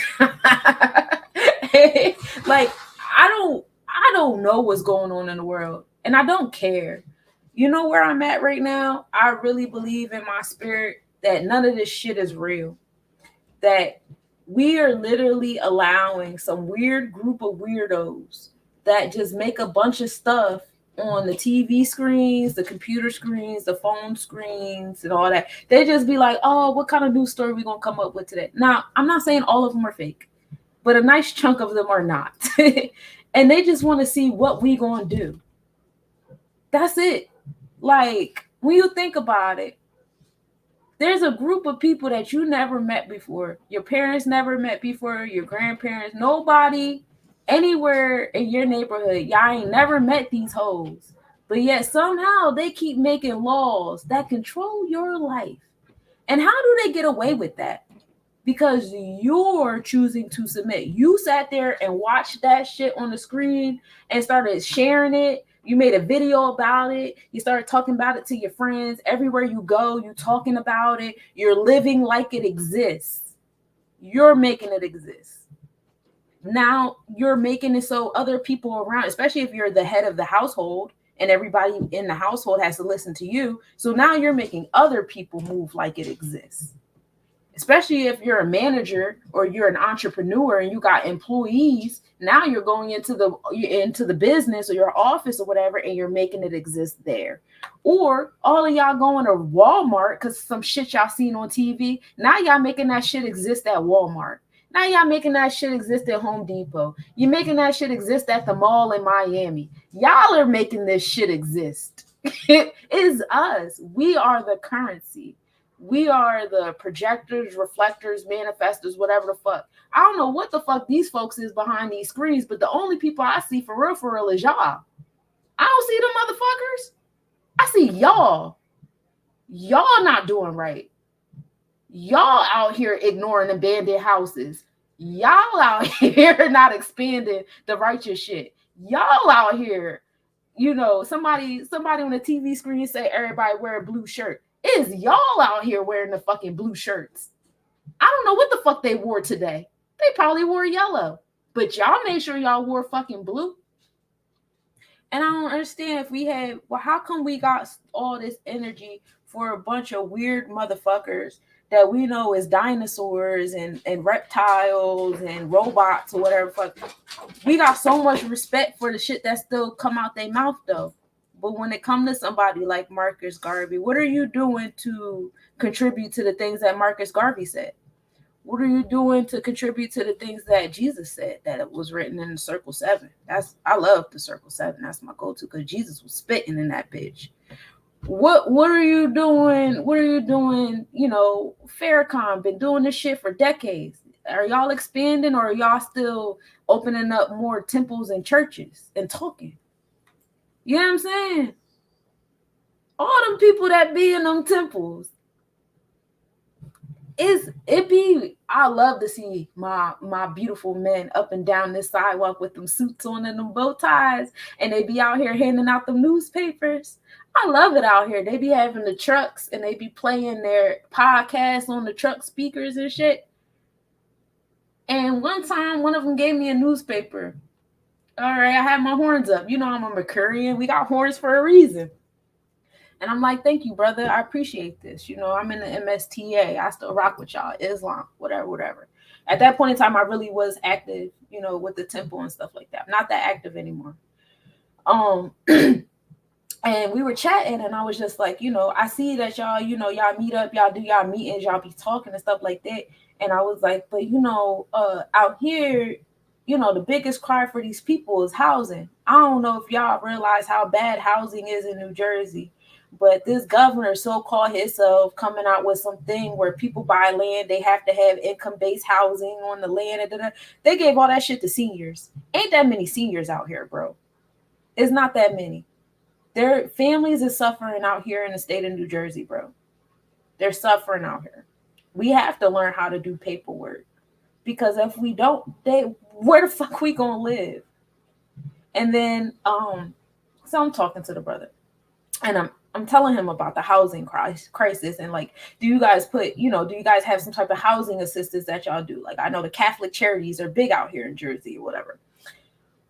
like, I don't know what's going on in the world, and I don't care. You know where I'm at right now? I really believe in my spirit that none of this shit is real. That we are literally allowing some weird group of weirdos that just make a bunch of stuff on the TV screens, the computer screens, the phone screens, and all that. They just be like, oh, what kind of news story we gonna come up with today? Now, I'm not saying all of them are fake, but a nice chunk of them are not. And they just want to see what we gonna do. That's it. Like, when you think about it, there's a group of people that you never met before. Your parents never met before, your grandparents, nobody anywhere in your neighborhood. Y'all ain't never met these hoes. But yet somehow they keep making laws that control your life. And how do they get away with that? Because you're choosing to submit. You sat there and watched that shit on the screen and started sharing it. You made a video about it. You started talking about it to your friends. Everywhere you go, you're talking about it. You're living like it exists. You're making it exist. Now you're making it so other people around, especially if you're the head of the household and everybody in the household has to listen to you. So now you're making other people move like it exists. Especially if you're a manager or you're an entrepreneur and you got employees, now you're going into the business or your office or whatever, and you're making it exist there. Or all of y'all going to Walmart because some shit y'all seen on TV. Now y'all making that shit exist at Walmart. Now y'all making that shit exist at Home Depot. You're making that shit exist at the mall in Miami. Y'all are making this shit exist. It is us. We are the currency. We are the projectors, reflectors, manifestors, whatever the fuck. I don't know what the fuck these folks is behind these screens, but the only people I see for real is y'all. I don't see them motherfuckers. I see y'all. Y'all not doing right. Y'all out here ignoring abandoned houses. Y'all out here not expanding the righteous shit. Y'all out here, you know, somebody on the TV screen say everybody wear a blue shirt. It is y'all out here wearing the fucking blue shirts. I don't know what the fuck they wore today. They probably wore yellow, but y'all made sure y'all wore fucking blue. And I don't understand if we had, well, how come we got all this energy for a bunch of weird motherfuckers that we know is dinosaurs and reptiles and robots or whatever fuck. We got so much respect for the shit that still come out their mouth though. But when it comes to somebody like Marcus Garvey, what are you doing to contribute to the things that Marcus Garvey said? What are you doing to contribute to the things that Jesus said that it was written in the Circle 7? I love the Circle 7. That's my go-to because Jesus was spitting in that bitch. What are you doing? What are you doing? You know, Farrakhan been doing this shit for decades. Are y'all expanding or are y'all still opening up more temples and churches and talking? You know what I'm saying? All them people that be in them temples, I love to see my beautiful men up and down this sidewalk with them suits on and them bow ties, and they be out here handing out them newspapers. I love it out here. They be having the trucks and they be playing their podcasts on the truck speakers and shit. And one time, one of them gave me a newspaper. All right, I had my horns up. You know, I'm a Mercurian. We got horns for a reason. And I'm like, thank you, brother. I appreciate this. You know, I'm in the MSTA. I still rock with y'all. Islam, whatever. At that point in time, I really was active, you know, with the temple and stuff like that. I'm not that active anymore. And we were chatting and I was just like, you know, I see that y'all, you know, y'all meet up, y'all do y'all meetings, y'all be talking and stuff like that. And I was like, but you know, out here, you know, the biggest cry for these people is housing. I don't know if y'all realize how bad housing is in New Jersey. But this governor so-called himself coming out with something where people buy land, they have to have income-based housing on the land. They gave all that shit to seniors. Ain't that many seniors out here, bro. It's not that many. Their families is suffering out here in the state of New Jersey, bro. They're suffering out here. We have to learn how to do paperwork. Because if we don't, where the fuck we gonna live? And then, so I'm talking to the brother. And I'm telling him about the housing crisis and like, do you guys have some type of housing assistance that y'all do? Like, I know the Catholic charities are big out here in Jersey or whatever.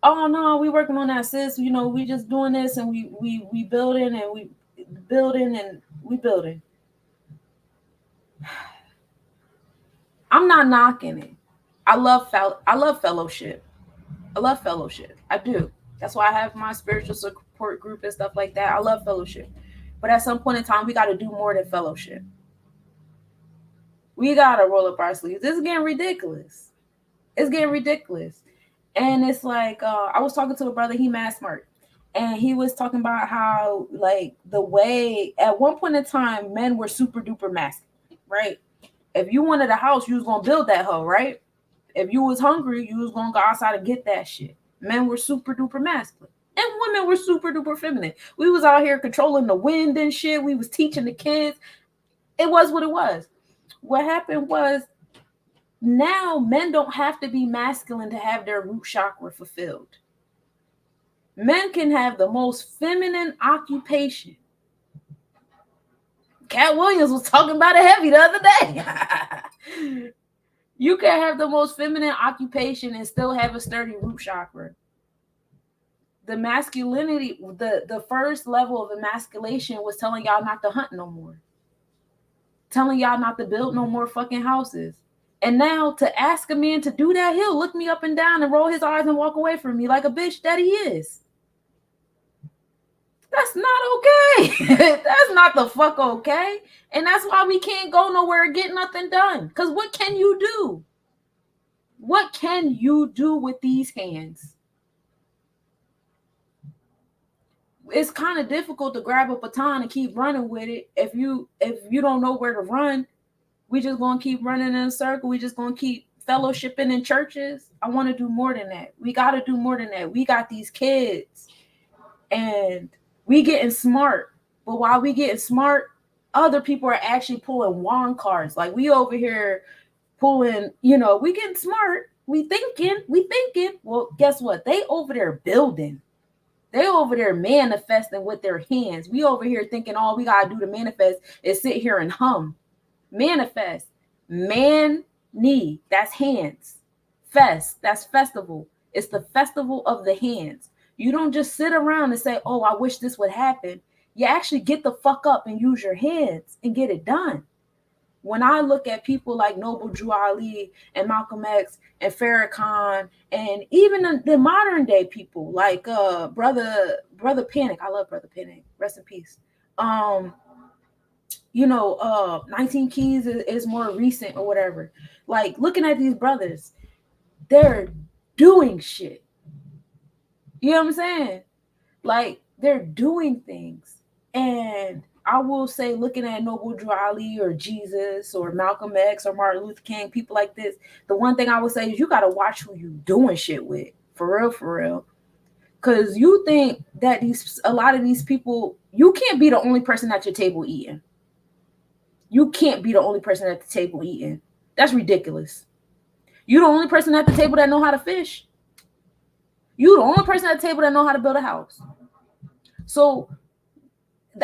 Oh no, we working on that, sis. You know, we just doing this and we building and we building. I'm not knocking it. I love fellowship. I do. That's why I have my spiritual support group and stuff like that. I love fellowship. But at some point in time, we got to do more than fellowship. We got to roll up our sleeves. This is getting ridiculous. It's getting ridiculous. And it's like, I was talking to a brother, he mad smart. And he was talking about how, like, the way, at one point in time, men were super duper masculine, right? If you wanted a house, you was going to build that hoe, right? If you was hungry, you was going to go outside and get that shit. Men were super duper masculine. And women were super duper feminine. We was out here controlling the wind and shit. We was teaching the kids. It was what it was. What happened was now men don't have to be masculine to have their root chakra fulfilled. Men can have the most feminine occupation. Cat Williams was talking about it heavy the other day. You can have the most feminine occupation and still have a sturdy root chakra. The masculinity, the first level of emasculation was telling y'all not to hunt no more. Telling y'all not to build no more fucking houses. And now to ask a man to do that, he'll look me up and down and roll his eyes and walk away from me like a bitch that he is. That's not okay. That's not the fuck okay. And that's why we can't go nowhere and get nothing done. Because what can you do? What can you do with these hands? It's kind of difficult to grab a baton and keep running with it. If you don't know where to run, we just gonna keep running in a circle. We just gonna keep fellowshipping in churches. I want to do more than that. We got to do more than that. We got these kids and we getting smart. But while we getting smart, other people are actually pulling wand cards. Like we over here pulling, we getting smart. We thinking. Well, guess what? They over there building. They over there manifesting with their hands. We over here thinking all we got to do to manifest is sit here and hum. Manifest. Man-knee. That's hands. Fest. That's festival. It's the festival of the hands. You don't just sit around and say, oh, I wish this would happen. You actually get the fuck up and use your hands and get it done. When I look at people like Noble Drew Ali and Malcolm X and Farrakhan and even the modern day people like Brother Panic. I love Brother Panic. Rest in peace. 19 Keys is more recent or whatever. Like, looking at these brothers, they're doing shit. You know what I'm saying? Like, they're doing things. And I will say, looking at Noble Drew Ali or Jesus or Malcolm X or Martin Luther King, people like this, the one thing I would say is you got to watch who you doing shit with. For real. Because you think that a lot of these people, you can't be the only person at your table eating. You can't be the only person at the table eating. That's ridiculous. You the only person at the table that know how to fish. You the only person at the table that know how to build a house. So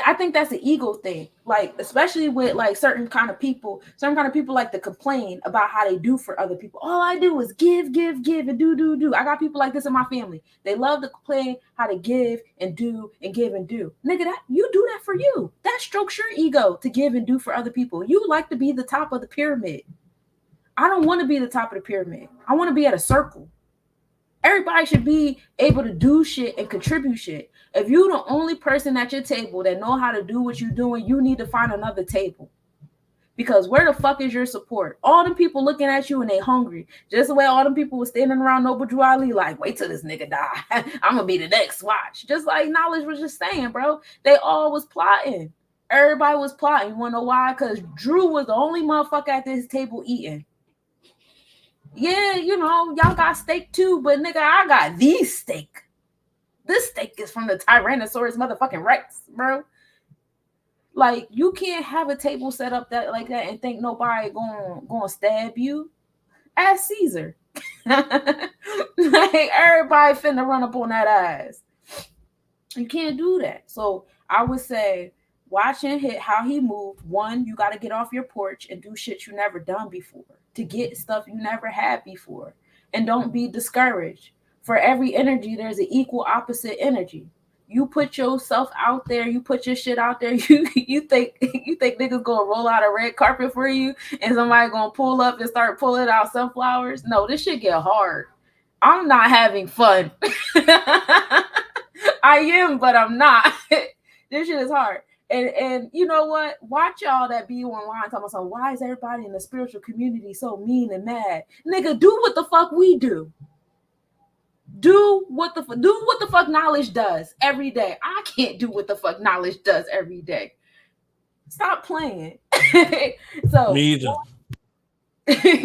I think that's an ego thing. Like, especially with like certain kind of people like to complain about how they do for other people. All I do is give, and do. I got people like this in my family. They love to complain how to give and do and give and do. Nigga, that you do that for you. That strokes your ego to give and do for other people. You like to be the top of the pyramid. I don't want to be the top of the pyramid. I want to be at a circle. Everybody should be able to do shit and contribute shit. If you're the only person at your table that know how to do what you're doing, you need to find another table. Because where the fuck is your support? All them people looking at you and they hungry. Just the way all them people were standing around Noble Drew Ali like, wait till this nigga die. I'm going to be the next. Watch. Just like Knowledge was just saying, bro. They all was plotting. Everybody was plotting. You want to know why? Because Drew was the only motherfucker at this table eating. Yeah, y'all got steak too, but nigga, I got the steak. This steak is from the Tyrannosaurus motherfucking Rex, bro. Like, you can't have a table set up like that and think nobody gonna stab you. Ask Caesar. Like, everybody finna run up on that ass. You can't do that. So I would say, watch and hit how he moved. One, you got to get off your porch and do shit you never done before to get stuff you never had before. And don't be discouraged. For every energy, there's an equal opposite energy. You put yourself out there, you put your shit out there, you think niggas gonna roll out a red carpet for you and somebody gonna pull up and start pulling out sunflowers? No, this shit get hard. I'm not having fun. I am, but I'm not. This shit is hard. And you know what? Watch y'all that be online talking about, why is everybody in the spiritual community so mean and mad? Nigga, do what the fuck we do. Do what the fuck Knowledge does every day. I can't do what the fuck Knowledge does every day. Stop playing. So me either.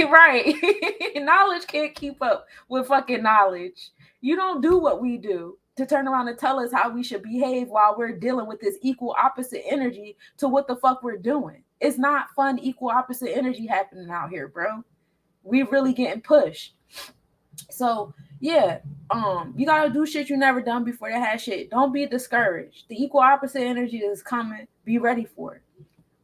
Right. Knowledge can't keep up with fucking Knowledge. You don't do what we do to turn around and tell us how we should behave while we're dealing with this equal opposite energy to what the fuck we're doing. It's not fun equal opposite energy happening out here, bro. We really getting pushed. So yeah, you gotta do shit you never done before that had shit. Don't be discouraged. The equal opposite energy is coming. Be ready for it.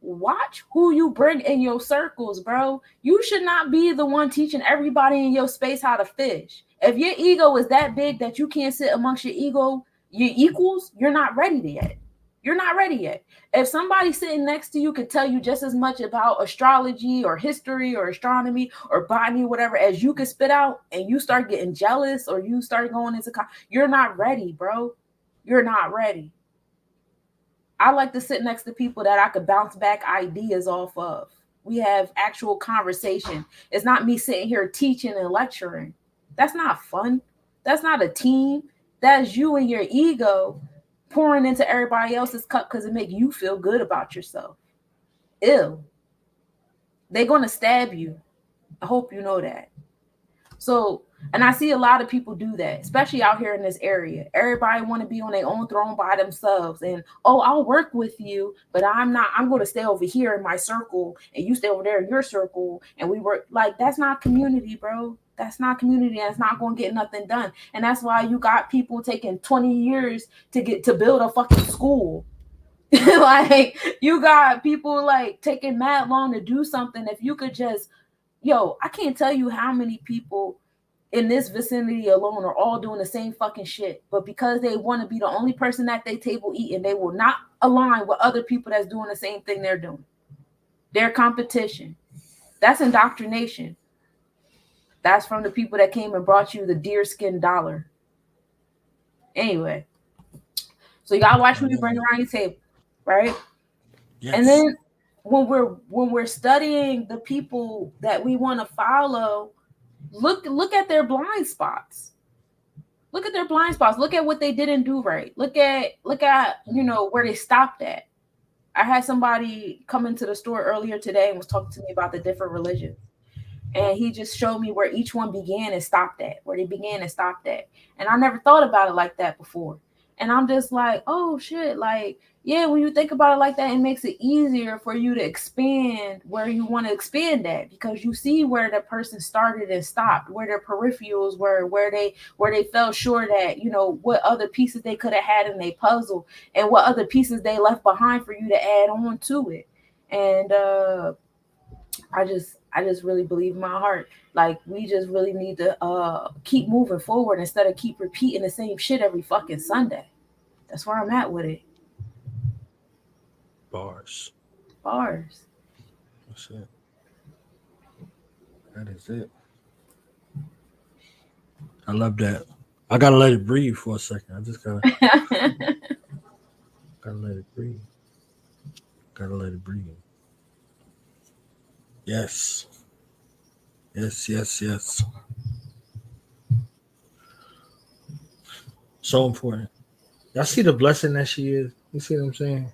Watch who you bring in your circles, bro. You should not be the one teaching everybody in your space how to fish. If your ego is that big that you can't sit amongst your equals, you're not ready yet. You're not ready yet. If somebody sitting next to you could tell you just as much about astrology or history or astronomy or botany or whatever as you could spit out, and you start getting jealous or you start going into, you're not ready, bro. You're not ready. I like to sit next to people that I could bounce back ideas off of. We have actual conversation. It's not me sitting here teaching and lecturing. That's not fun. That's not a team. That's you and your ego pouring into everybody else's cup because it makes you feel good about yourself. Ew. They're going to stab you. I hope you know that. So, and I see a lot of people do that, especially out here in this area. Everybody want to be on their own throne by themselves. And, oh, I'll work with you, but I'm going to stay over here in my circle and you stay over there in your circle. And we work like, that's not community, bro. That's not community. And it's not going to get nothing done. And that's why you got people taking 20 years to build a fucking school. Like, you got people like taking mad long to do something. If you could just, I can't tell you how many people in this vicinity alone are all doing the same fucking shit. But because they want to be the only person at their table eating, they will not align with other people that's doing the same thing they're doing. Their competition. That's indoctrination. That's from the people that came and brought you the deerskin dollar. Anyway. So you gotta watch who you bring around your table, right? Yes. And then when we're studying the people that we want to follow, look at their blind spots. Look at their blind spots. Look at what they didn't do right. Look at where they stopped at. I had somebody come into the store earlier today and was talking to me about the different religions. And he just showed me where each one began and stopped at, where they began and stopped at. And I never thought about it like that before. And I'm just like, oh shit, like, yeah, when you think about it like that, it makes it easier for you to expand where you want to expand at, because you see where the person started and stopped, where their peripherals were, where they fell short at, what other pieces they could have had in their puzzle, and what other pieces they left behind for you to add on to it. And I just really believe in my heart, like, we just really need to keep moving forward instead of keep repeating the same shit every fucking Sunday. That's where I'm at with it. Bars. That's it. That is it. I love that. I gotta let it breathe for a second. I just gotta let it breathe. Gotta let it breathe. Yes. So important. Y'all see the blessing that she is? You see what I'm saying?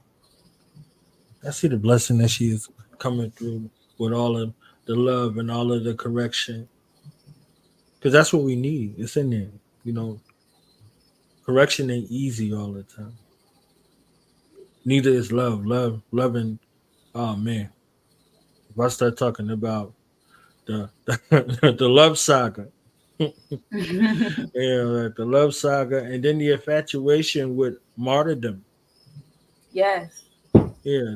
I see the blessing that she is coming through with all of the love and all of the correction. Because that's what we need. It's in there. Correction ain't easy all the time. Neither is love. Loving. Oh, man. If I start talking about the love saga, like the love saga, and then the infatuation with martyrdom. Yes. Yeah,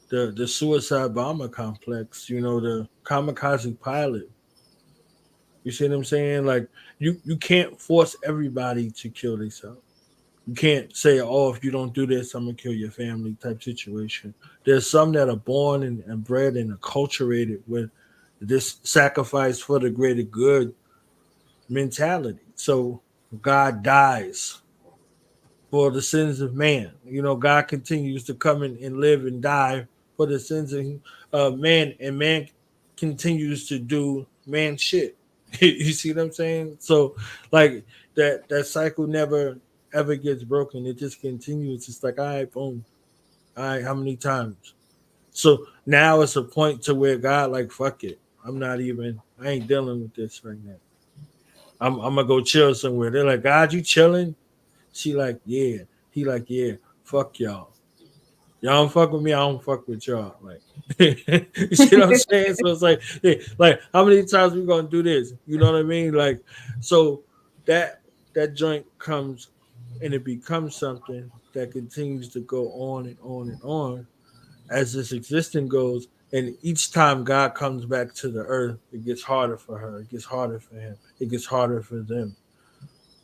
the suicide bomber complex, the kamikaze pilot. You see what I'm saying? Like, you can't force everybody to kill themselves. You can't say, oh, if you don't do this, I'm gonna kill your family type situation. There's some that are born and bred and acculturated with this sacrifice for the greater good mentality. So God dies for the sins of man. God continues to come in and live and die for the sins of man, and man continues to do man shit. You see what I'm saying? So, like, that cycle never ever gets broken. It just continues. It's like, all right, boom. All right, how many times? So now it's a point to where God, like, fuck it. I ain't dealing with this right now. I'm gonna go chill somewhere. They're like, God, you chilling? She like, yeah. He like, yeah. Fuck y'all. Y'all don't fuck with me. I don't fuck with y'all. Like, you see what I'm saying? So it's like, hey, like, how many times we gonna do this? You know what I mean? Like, so that joint comes and it becomes something that continues to go on and on and on as this existence goes. And each time God comes back to the earth, it gets harder for her. It gets harder for him. It gets harder for them.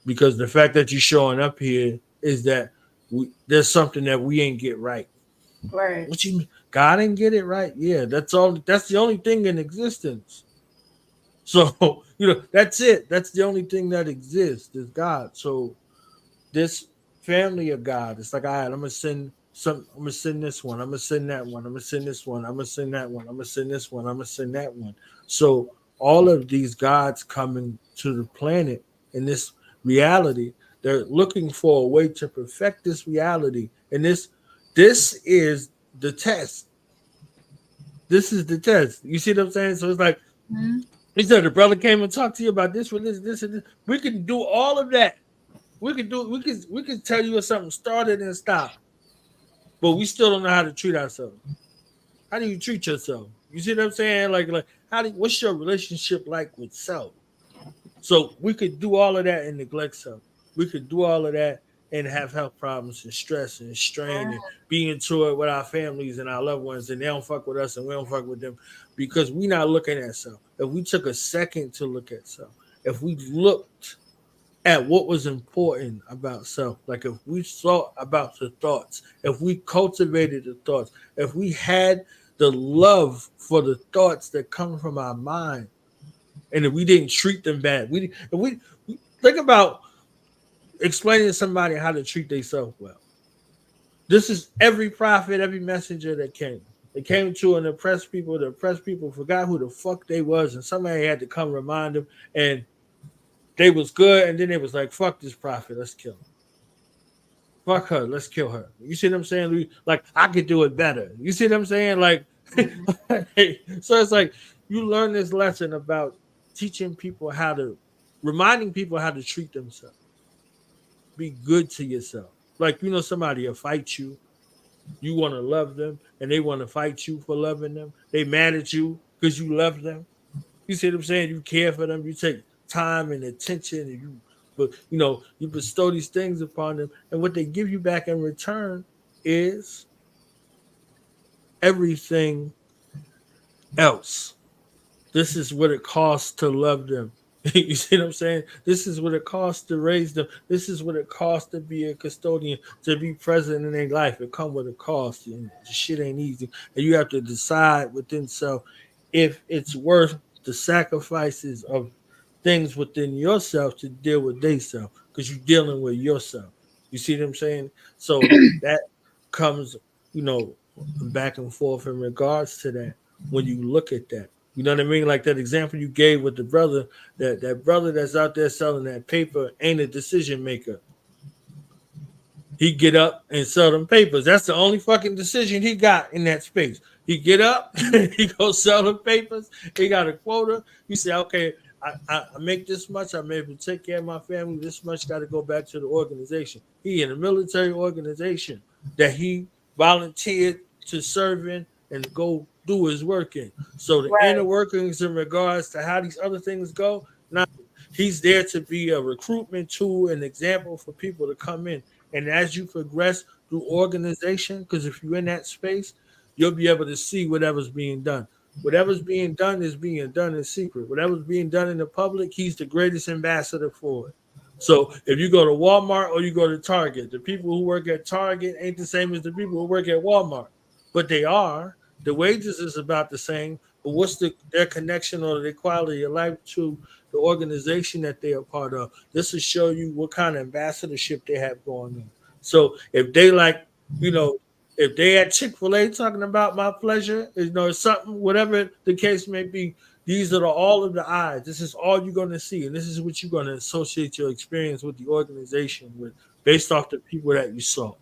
Because the fact that you're showing up here is that there's something that we ain't get right. Right. What you mean? God didn't get it right? Yeah, that's all. That's the only thing in existence. So, that's it. That's the only thing that exists is God. So this family of God, it's like, all right, I'm gonna send this one, I'm gonna send that one, I'm gonna send this one, I'm gonna send that one, I'm gonna send this one, I'm gonna send that one. So all of these gods coming to the planet in this reality, they're looking for a way to perfect this reality. And this is the test. This is the test. You see what I'm saying? So it's like, he said the brother came and talked to you about this, and this. We can do all of that. We can tell you if something started and stopped, but we still don't know how to treat ourselves. How do you treat yourself? You see what I'm saying? Like what's your relationship like with self? So we could do all of that and neglect self. We could do all of that and have health problems and stress and strain and be into it with our families and our loved ones, and they don't fuck with us and we don't fuck with them because we not looking at self. If we took a second to look at self, if we looked at what was important about self, like if we thought about the thoughts, if we cultivated the thoughts, if we had the love for the thoughts that come from our mind, and if we didn't treat them bad, we think about explaining to somebody how to treat themselves well. This is every prophet, every messenger that came. They came to and oppressed people. The oppressed people forgot who the fuck they was, and somebody had to come remind them. And they was good, and then they was like, "Fuck this prophet, let's kill him. Fuck her, let's kill her." You see what I'm saying? Like, I could do it better. You see what I'm saying? Like, so it's like you learn this lesson about teaching people reminding people how to treat themselves. Be good to yourself. Like, somebody will fight you. You want to love them, and they want to fight you for loving them. They mad at you because you love them. You see what I'm saying? You care for them. You take time and attention, and you bestow these things upon them, and what they give you back in return is everything else. This is what it costs to love them. You see what I'm saying? This is what it costs to raise them. This is what it costs to be a custodian, to be present in their life. It comes with a cost, and the shit ain't easy. And you have to decide within self if it's worth the sacrifices of things within yourself to deal with they self, because you're dealing with yourself. You see what I'm saying? So that comes, back and forth in regards to that when you look at that. You know what I mean? Like that example you gave with the brother, that brother that's out there selling that paper ain't a decision maker. He get up and sell them papers. That's the only fucking decision he got in that space. He get up, he go sell them papers. He got a quota. You say, okay, I make this much. I'm able to take care of my family. This much got to go back to the organization. He in a military organization that he volunteered to serve in and go do his work in. So the inner workings in regards to how these other things go, now he's there to be a recruitment tool, an example for people to come in. And as you progress through organization, because if you're in that space, you'll be able to see whatever's being done. Whatever's being done is being done in secret. Whatever's being done in the public, he's the greatest ambassador for it. So if you go to Walmart or you go to Target, the people who work at Target ain't the same as the people who work at Walmart, but they are. The wages is about the same, but what's their connection or their quality of life to the organization that they are part of? This will show you what kind of ambassadorship they have going on. So if they if they at Chick-fil-A talking about my pleasure, something, whatever the case may be, these are all of the eyes. This is all you're going to see, and this is what you're going to associate your experience with the organization with, based off the people that you saw.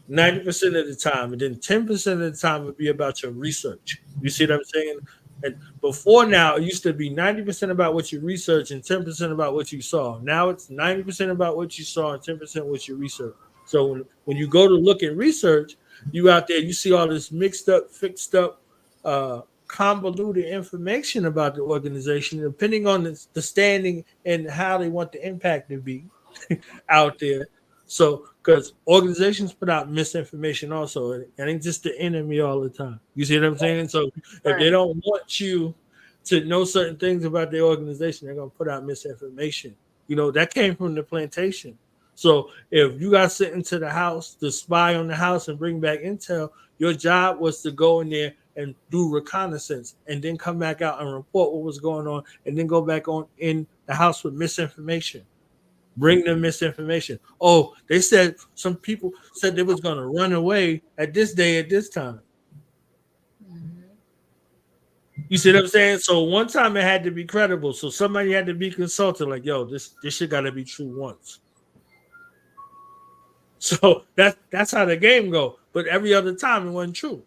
90% of the time, and then 10% of the time would be about your research. You see what I'm saying? And before now, it used to be 90% about what you research and 10% about what you saw. Now it's 90% about what you saw and 10% what you research. So when you go to look at research, you out there, you see all this mixed up, fixed up, convoluted information about the organization, depending on the standing and how they want the impact to be out there. So, because organizations put out misinformation also, and it ain't just the enemy all the time. You see what I'm saying? So, if they don't want you to know certain things about their organization, they're going to put out misinformation. That came from the plantation. So, if you got sent into the house to spy on the house and bring back intel, your job was to go in there and do reconnaissance and then come back out and report what was going on and then go back on in the house with misinformation. Bring them misinformation. Oh, they said some people said they was going to run away at this day at this time. You see what I'm saying? So one time it had to be credible. So somebody had to be consulted like, yo, this shit got to be true once. So that's how the game go. But every other time it wasn't true.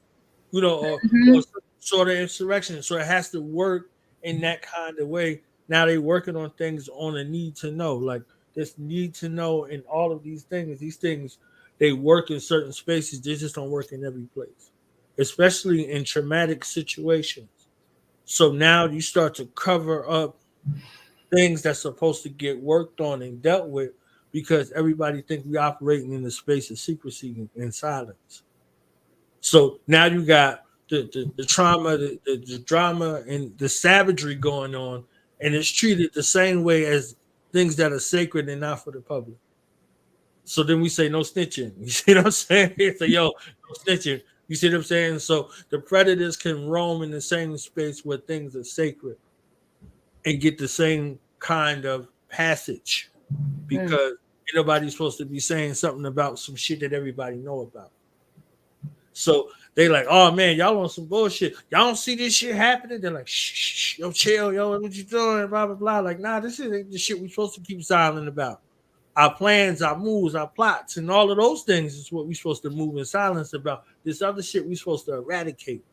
Or sort of insurrection. So it has to work in that kind of way. Now they working on things on a need to know. Like, this need to know in all of these things. These things, they work in certain spaces. They just don't work in every place, especially in traumatic situations. So now you start to cover up things that's supposed to get worked on and dealt with because everybody thinks we're operating in the space of secrecy and silence. So now you got the trauma, the drama, and the savagery going on, and it's treated the same way as things that are sacred and not for the public. So then we say no snitching. You see what I'm saying? It's like, yo, no snitching. You see what I'm saying? So the predators can roam in the same space where things are sacred and get the same kind of passage because nobody's supposed to be saying something about some shit that everybody know about. So they like, oh man, y'all on some bullshit. Y'all don't see this shit happening. They're like, shh, yo, chill, yo, what you doing? Blah blah blah. Like, nah, this isn't the shit we're supposed to keep silent about. Our plans, our moves, our plots, and all of those things is what we're supposed to move in silence about. This other shit we're supposed to eradicate.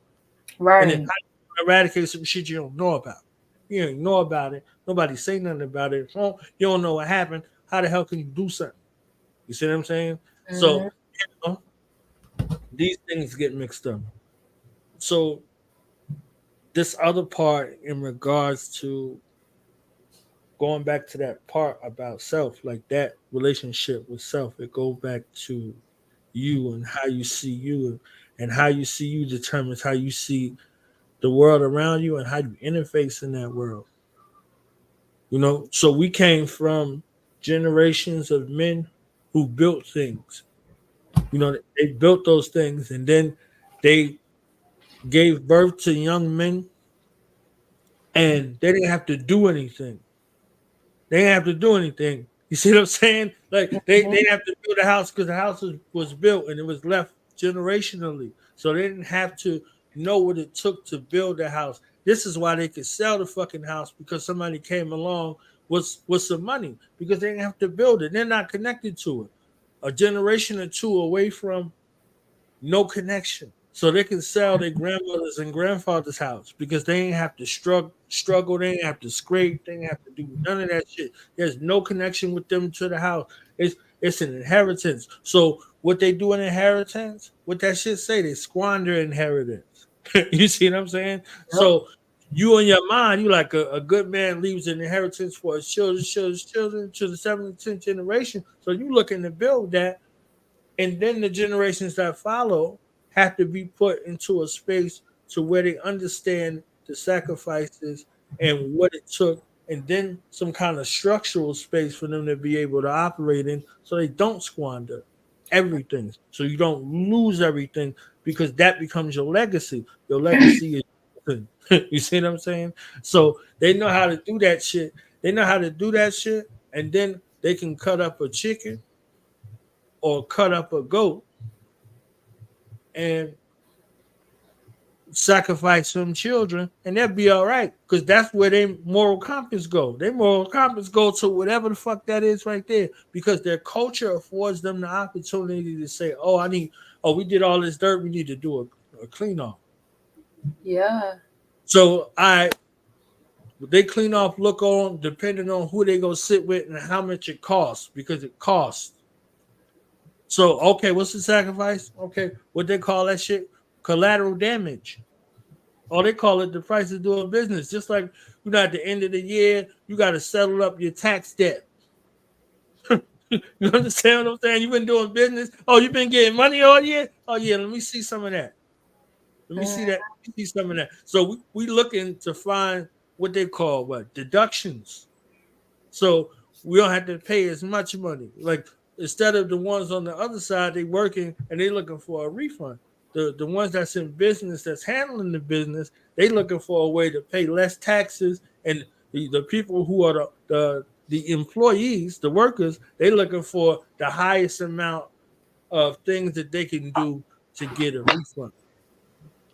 Right. And then how you eradicate some shit you don't know about. You don't know about it. Nobody say nothing about it. You don't know what happened. How the hell can you do something? You see what I'm saying? Mm-hmm. So these things get mixed up. So this other part in regards to going back to that part about self, like that relationship with self, it goes back to you and how you see you, and how you see you determines how you see the world around you and how you interface in that world. You know, so we came from generations of men who built things. You know, they built those things, and then they gave birth to young men, and they didn't have to do anything. They didn't have to do anything. You see what I'm saying? Like they didn't have to build a house because the house was built and it was left generationally. So they didn't have to know what it took to build a house. This is why they could sell the fucking house, because somebody came along with some money, because they didn't have to build it. They're not connected to it. A generation or two away from no connection. So they can sell their grandmother's and grandfather's house because they ain't have to struggle. They ain't have to scrape. They ain't have to do none of that shit. There's no connection with them to the house. It's an inheritance. So what they do in inheritance, what that shit say, they squander inheritance. You see what I'm saying? Yep. So you in your mind, you like a good man leaves an inheritance for his children to the 7th and 10th generation. So you looking to build that. And then the generations that follow have to be put into a space to where they understand the sacrifices and what it took, and then some kind of structural space for them to be able to operate in, so they don't squander everything. So you don't lose everything, because that becomes your legacy. Your legacy is you see what I'm saying? So they know how to do that shit. They know how to do that shit, and then they can cut up a chicken or cut up a goat and sacrifice some children, and they'll be all right, because that's where their moral compass go. Their moral compass go to whatever the fuck that is right there, because their culture affords them the opportunity to say, we did all this dirt, we need to do a clean off. Yeah. So they clean off look on depending on who they go sit with and how much it costs, because it costs. So, okay, what's the sacrifice? Okay, what they call that shit? Collateral damage. Or they call it the price of doing business. Just like, at the end of the year, you got to settle up your tax debt. You understand what I'm saying? You've been doing business. Oh, you've been getting money all year? Oh, yeah, let me see some of that. Let me see that. Let me see some of that. So we looking to find what they call deductions. So we don't have to pay as much money. Like, instead of the ones on the other side, they working and they looking for a refund. The ones that's in business, that's handling the business, they looking for a way to pay less taxes, and the people who are the employees, the workers, they looking for the highest amount of things that they can do to get a refund.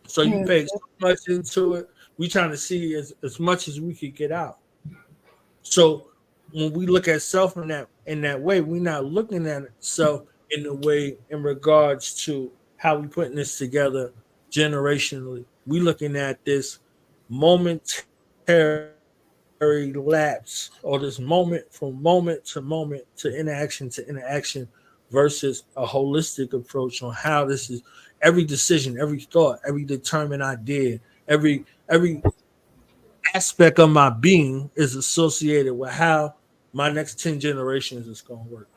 So you pay so much into it. We trying to see as much as we could get out. So when we look at self in that way, we're not looking at self in the way in regards to how we putting this together generationally. We looking at this momentary lapse, or this moment from moment to interaction versus a holistic approach on how this is. Every decision, every thought, every determined idea, every aspect of my being is associated with how my next 10 generations is going to work.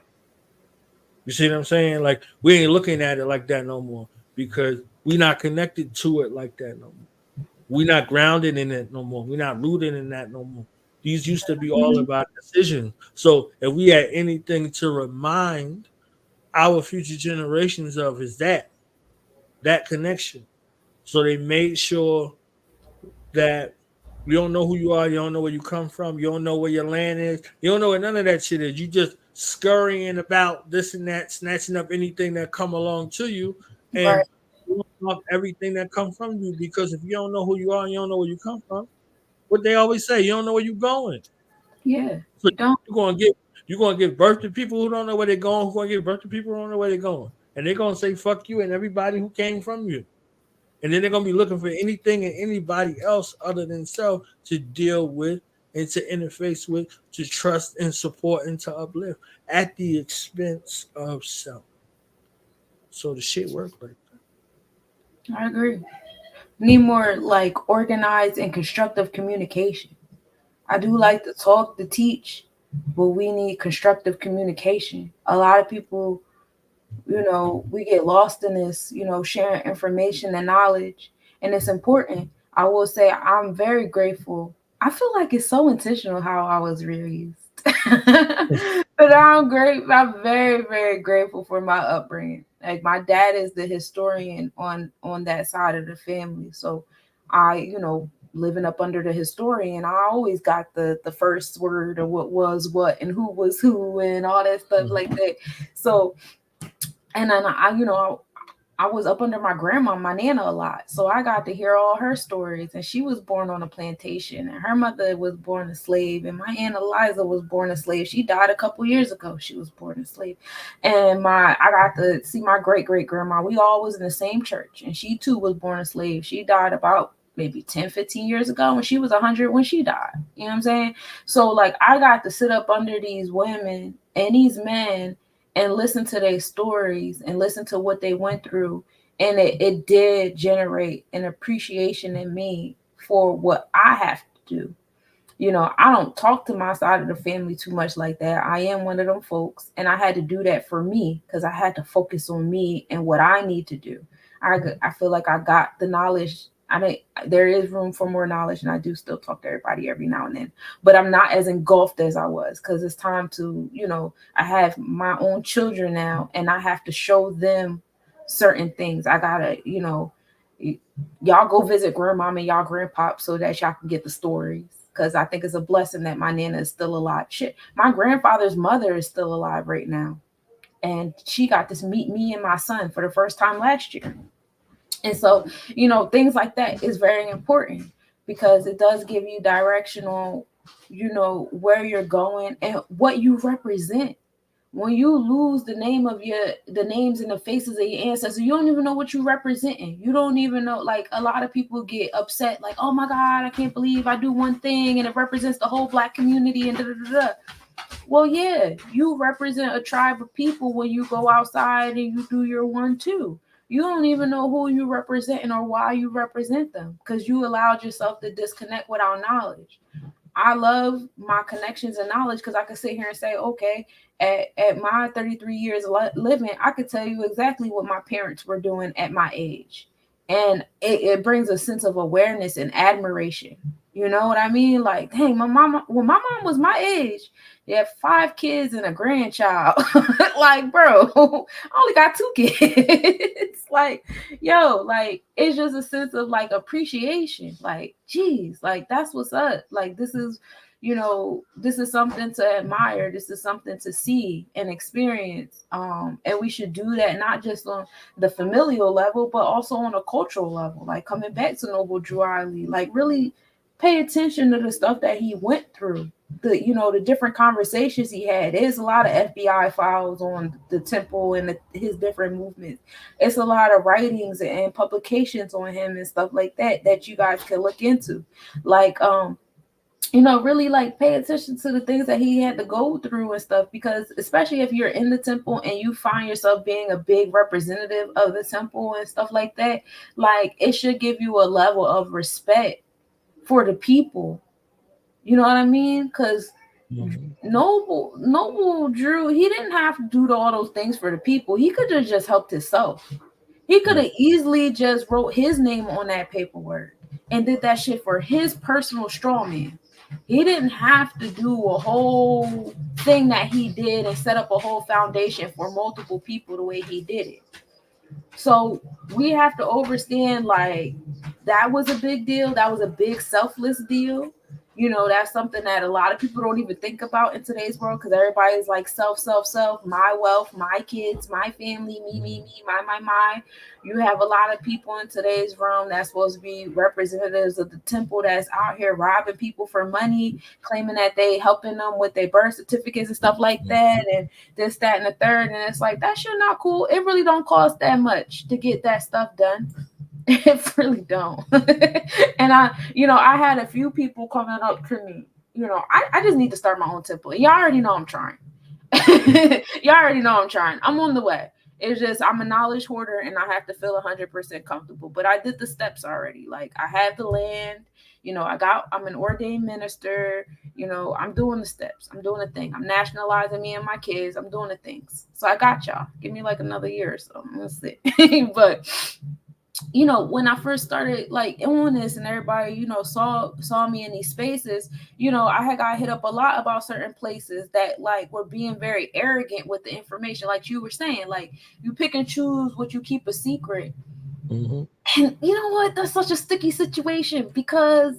You see what I'm saying? Like, we ain't looking at it like that no more, because we're not connected to it like that no more. We're not grounded in it no more. We're not rooted in that no more. These used to be all about decisions. So if we had anything to remind our future generations of, is that connection. So they made sure that you don't know who you are, you don't know where you come from, you don't know where your land is, you don't know where none of that shit is. You just scurrying about this and that, snatching up anything that come along to you, and off everything that comes from you, because if you don't know who you are and you don't know where you come from, what they always say, you don't know where you're going. Yeah, So you don't. you're gonna give birth to people who don't know where they're going, who's gonna give birth to people who don't know where they're going. And they're gonna say fuck you and everybody who came from you. And then they're gonna be looking for anything and anybody else other than self to deal with and to interface with, to trust and support and to uplift at the expense of self. So the shit works like that. I agree. Need more like organized and constructive communication. I do like to talk, to teach, but we need constructive communication. A lot of people, we get lost in this, sharing information and knowledge, and it's important. I will say I'm very grateful. I feel like it's so intentional how I was raised. But I'm great. I'm very, very grateful for my upbringing. Like my dad is the historian on that side of the family. So living up under the historian, I always got the first word of what was what and who was who and all that stuff like that. So, and then I was up under my grandma, my Nana, a lot. So I got to hear all her stories. And she was born on a plantation. And her mother was born a slave. And my Aunt Eliza was born a slave. She died a couple years ago. She was born a slave. And I got to see my great-great-grandma. We all was in the same church. And she, too, was born a slave. She died about maybe 10, 15 years ago. And she was 100 when she died. You know what I'm saying? So, like, I got to sit up under these women and these men and listen to their stories and listen to what they went through. And it did generate an appreciation in me for what I have to do. I don't talk to my side of the family too much like that. I am one of them folks, and I had to do that for me because I had to focus on me and what I need to do. I feel like I got the knowledge. There is room for more knowledge, and I do still talk to everybody every now and then, but I'm not as engulfed as I was because it's time to, I have my own children now, and I have to show them certain things. I gotta, y'all go visit grandmama and y'all grandpop so that y'all can get the stories. Because I think it's a blessing that my Nana is still alive. Shit, my grandfather's mother is still alive right now, and she got to meet me and my son for the first time last year. And so, things like that is very important because it does give you direction on, where you're going and what you represent. When you lose the names and the faces of your ancestors, you don't even know what you're representing. You don't even know, like a lot of people get upset, like, oh my God, I can't believe I do one thing and it represents the whole Black community and da da da da. Well, yeah, you represent a tribe of people when you go outside and you do your one too. You don't even know who you representing or why you represent them because you allowed yourself to disconnect without knowledge. I love my connections and knowledge because I can sit here and say, okay, at my 33 years living, I could tell you exactly what my parents were doing at my age. And it brings a sense of awareness and admiration. You know what I mean? Like, dang, when my mom was my age, they had 5 kids and a grandchild. Like, bro, I only got 2 kids. Like, yo, like, it's just a sense of like appreciation. Like, geez, like that's what's up. Like, this is something to admire. This is something to see and experience. And we should do that not just on the familial level, but also on a cultural level. Like coming back to Noble Drew Ali, like really pay attention to the stuff that he went through, the different conversations he had. There's a lot of FBI files on the temple and his different movements. It's a lot of writings and publications on him and stuff like that you guys can look into. Like, really like pay attention to the things that he had to go through and stuff, because especially if you're in the temple and you find yourself being a big representative of the temple and stuff like that, like it should give you a level of respect for the people. You know what I mean? Because Noble Drew, he didn't have to do all those things for the people. He could have just helped himself. He could have easily just wrote his name on that paperwork and did that shit for his personal straw man. He didn't have to do a whole thing that he did and set up a whole foundation for multiple people the way he did it. So we have to understand, like, that was a big deal. That was a big selfless deal. You know, that's something that a lot of people don't even think about in today's world, because everybody's like self, my wealth, my kids, my family, me, my. You have a lot of people in today's realm that's supposed to be representatives of the temple that's out here robbing people for money, claiming that they helping them with their birth certificates and stuff like that, and this, that, and the third. And it's like, that shit not cool. It really don't cost that much to get that stuff done. It really don't. And I had a few people coming up to me. I just need to start my own temple. Y'all already know I'm trying. Y'all already know I'm trying. I'm on the way. It's just I'm a knowledge hoarder and I have to feel 100% comfortable. But I did the steps already. Like, I have the land. I'm an ordained minister. I'm doing the steps. I'm doing the thing. I'm nationalizing me and my kids. I'm doing the things. So I got y'all. Give me like another year or so. That's it. But when I first started like on this and everybody, saw me in these spaces, I had got hit up a lot about certain places that like were being very arrogant with the information. Like you were saying, like you pick and choose what you keep a secret. Mm-hmm. And you know what? That's such a sticky situation, because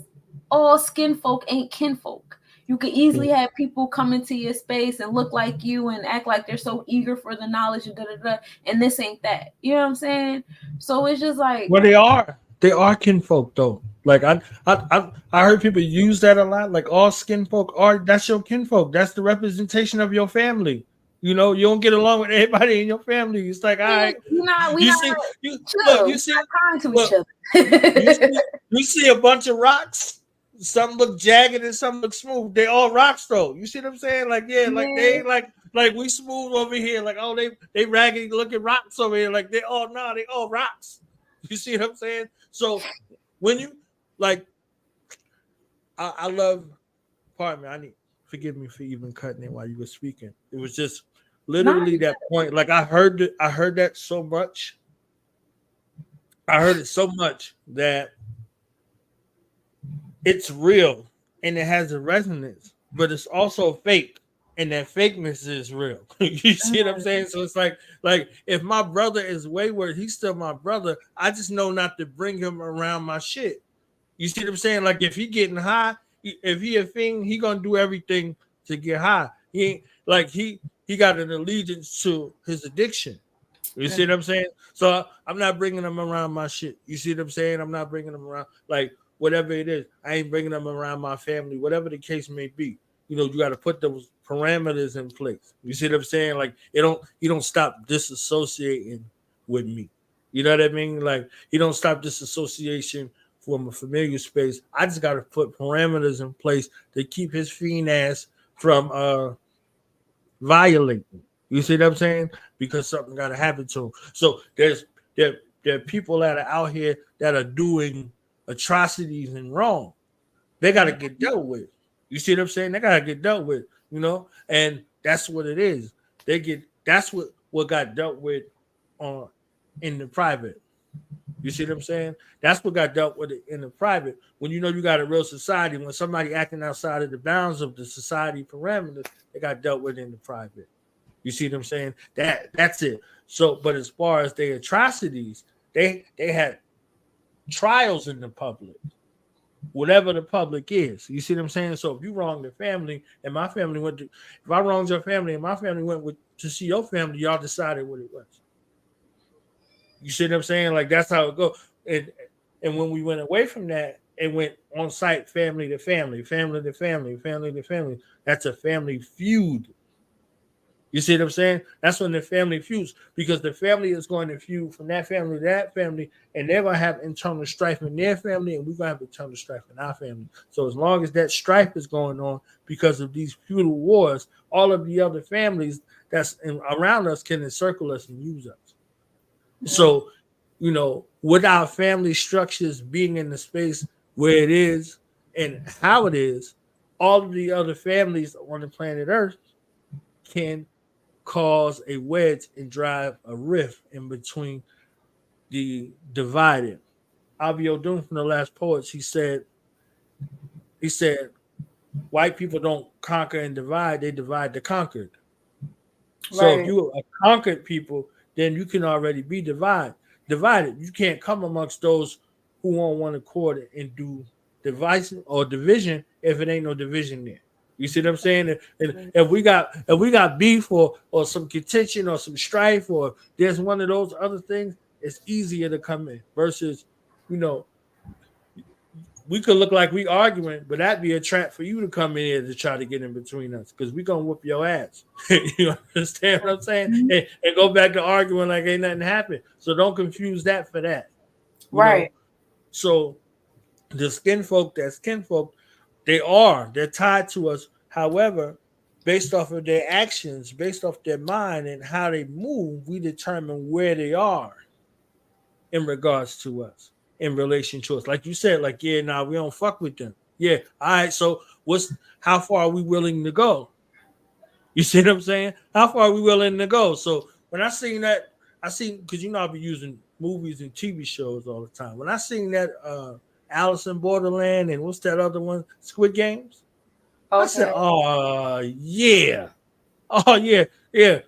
all skin folk ain't kinfolk. You could easily have people come into your space and look like you and act like they're so eager for the knowledge and this ain't that. You know what I'm saying? So it's just like, well, they are kinfolk though. Like I heard people use that a lot. Like all skinfolk that's your kinfolk. That's the representation of your family. You don't get along with everybody in your family. It's like, all right, you see a bunch of rocks. Some look jagged and some look smooth. They all rocks though. You see what I'm saying? Like, yeah, like they like we smooth over here. Like, oh, they raggedy looking rocks over here. Like they all rocks. You see what I'm saying? So when you like, I love. Pardon me. Forgive me for even cutting it while you were speaking. It was just literally that point. Like I heard that so much. I heard it so much that it's real and it has a resonance, but it's also fake, and that fakeness is real. You see what I'm saying? So it's like if my brother is wayward, he's still my brother. I just know not to bring him around my shit. You see what I'm saying? Like if he getting high, if he a thing, he gonna do everything to get high. He ain't like he got an allegiance to his addiction. You see what I'm saying? So I'm not bringing him around my shit. You see what I'm saying? I'm not bringing him around like. Whatever it is, I ain't bringing them around my family, whatever the case may be. You got to put those parameters in place. You see what I'm saying? Like you don't stop disassociating with me. You know what I mean? Like you don't stop disassociation from a familiar space. I just got to put parameters in place to keep his fiend ass from violating. You see what I'm saying? Because something got to happen to him. So there are people that are out here that are doing atrocities and wrong. They got to get dealt with. You see what I'm saying? They got to get dealt with, and that's what it is. That's what got dealt with in the private. You see what I'm saying? That's what got dealt with in the private. When you got a real society, when somebody acting outside of the bounds of the society parameters, they got dealt with in the private. You see what I'm saying? That's it. So, but as far as the atrocities, they had trials in the public, whatever the public is. You see what I'm saying? So if you wrong the family and my family if I wronged your family and my family went to see your family, y'all decided what it was. You see what I'm saying? Like that's how it goes. And when we went away from that, it went on site, family to family, family to family, family to family. That's a family feud. You see what I'm saying? That's when the family feuds, because the family is going to feud from that family to that family, and they're going to have internal strife in their family, and we're going to have internal strife in our family. So as long as that strife is going on because of these feudal wars, all of the other families that's around us can encircle us and use us. Mm-hmm. So, with our family structures being in the space where it is and how it is, all of the other families on the planet Earth can cause a wedge and drive a rift in between the divided. Avio Doom from the Last Poets, he said, white people don't conquer and divide, they divide the conquered. Right. So if you are a conquered people, then you can already be divided. You can't come amongst those who on one accord and do division or division if it ain't no division there. You see what I'm saying? If we got beef or some contention or some strife or there's one of those other things, it's easier to come in versus, you know, we could look like we arguing, but that'd be a trap for you to come in here to try to get in between us because we gonna whoop your ass. You understand what I'm saying? And go back to arguing like ain't nothing happened. So don't confuse that for that. Right. Know? So the skin folk, they're tied to us. However, based off of their actions, based off their mind and how they move, we determine where they are in regards to us. In relation to us, like you said, like we don't fuck with them. Yeah, all right. So how far are we willing to go? You see what I'm saying? How far are we willing to go? So when I seen that, because I'll be using movies and TV shows all the time. When I seen that Alice in Borderland and what's that other one, Squid Games, okay. I said, oh yeah, yeah,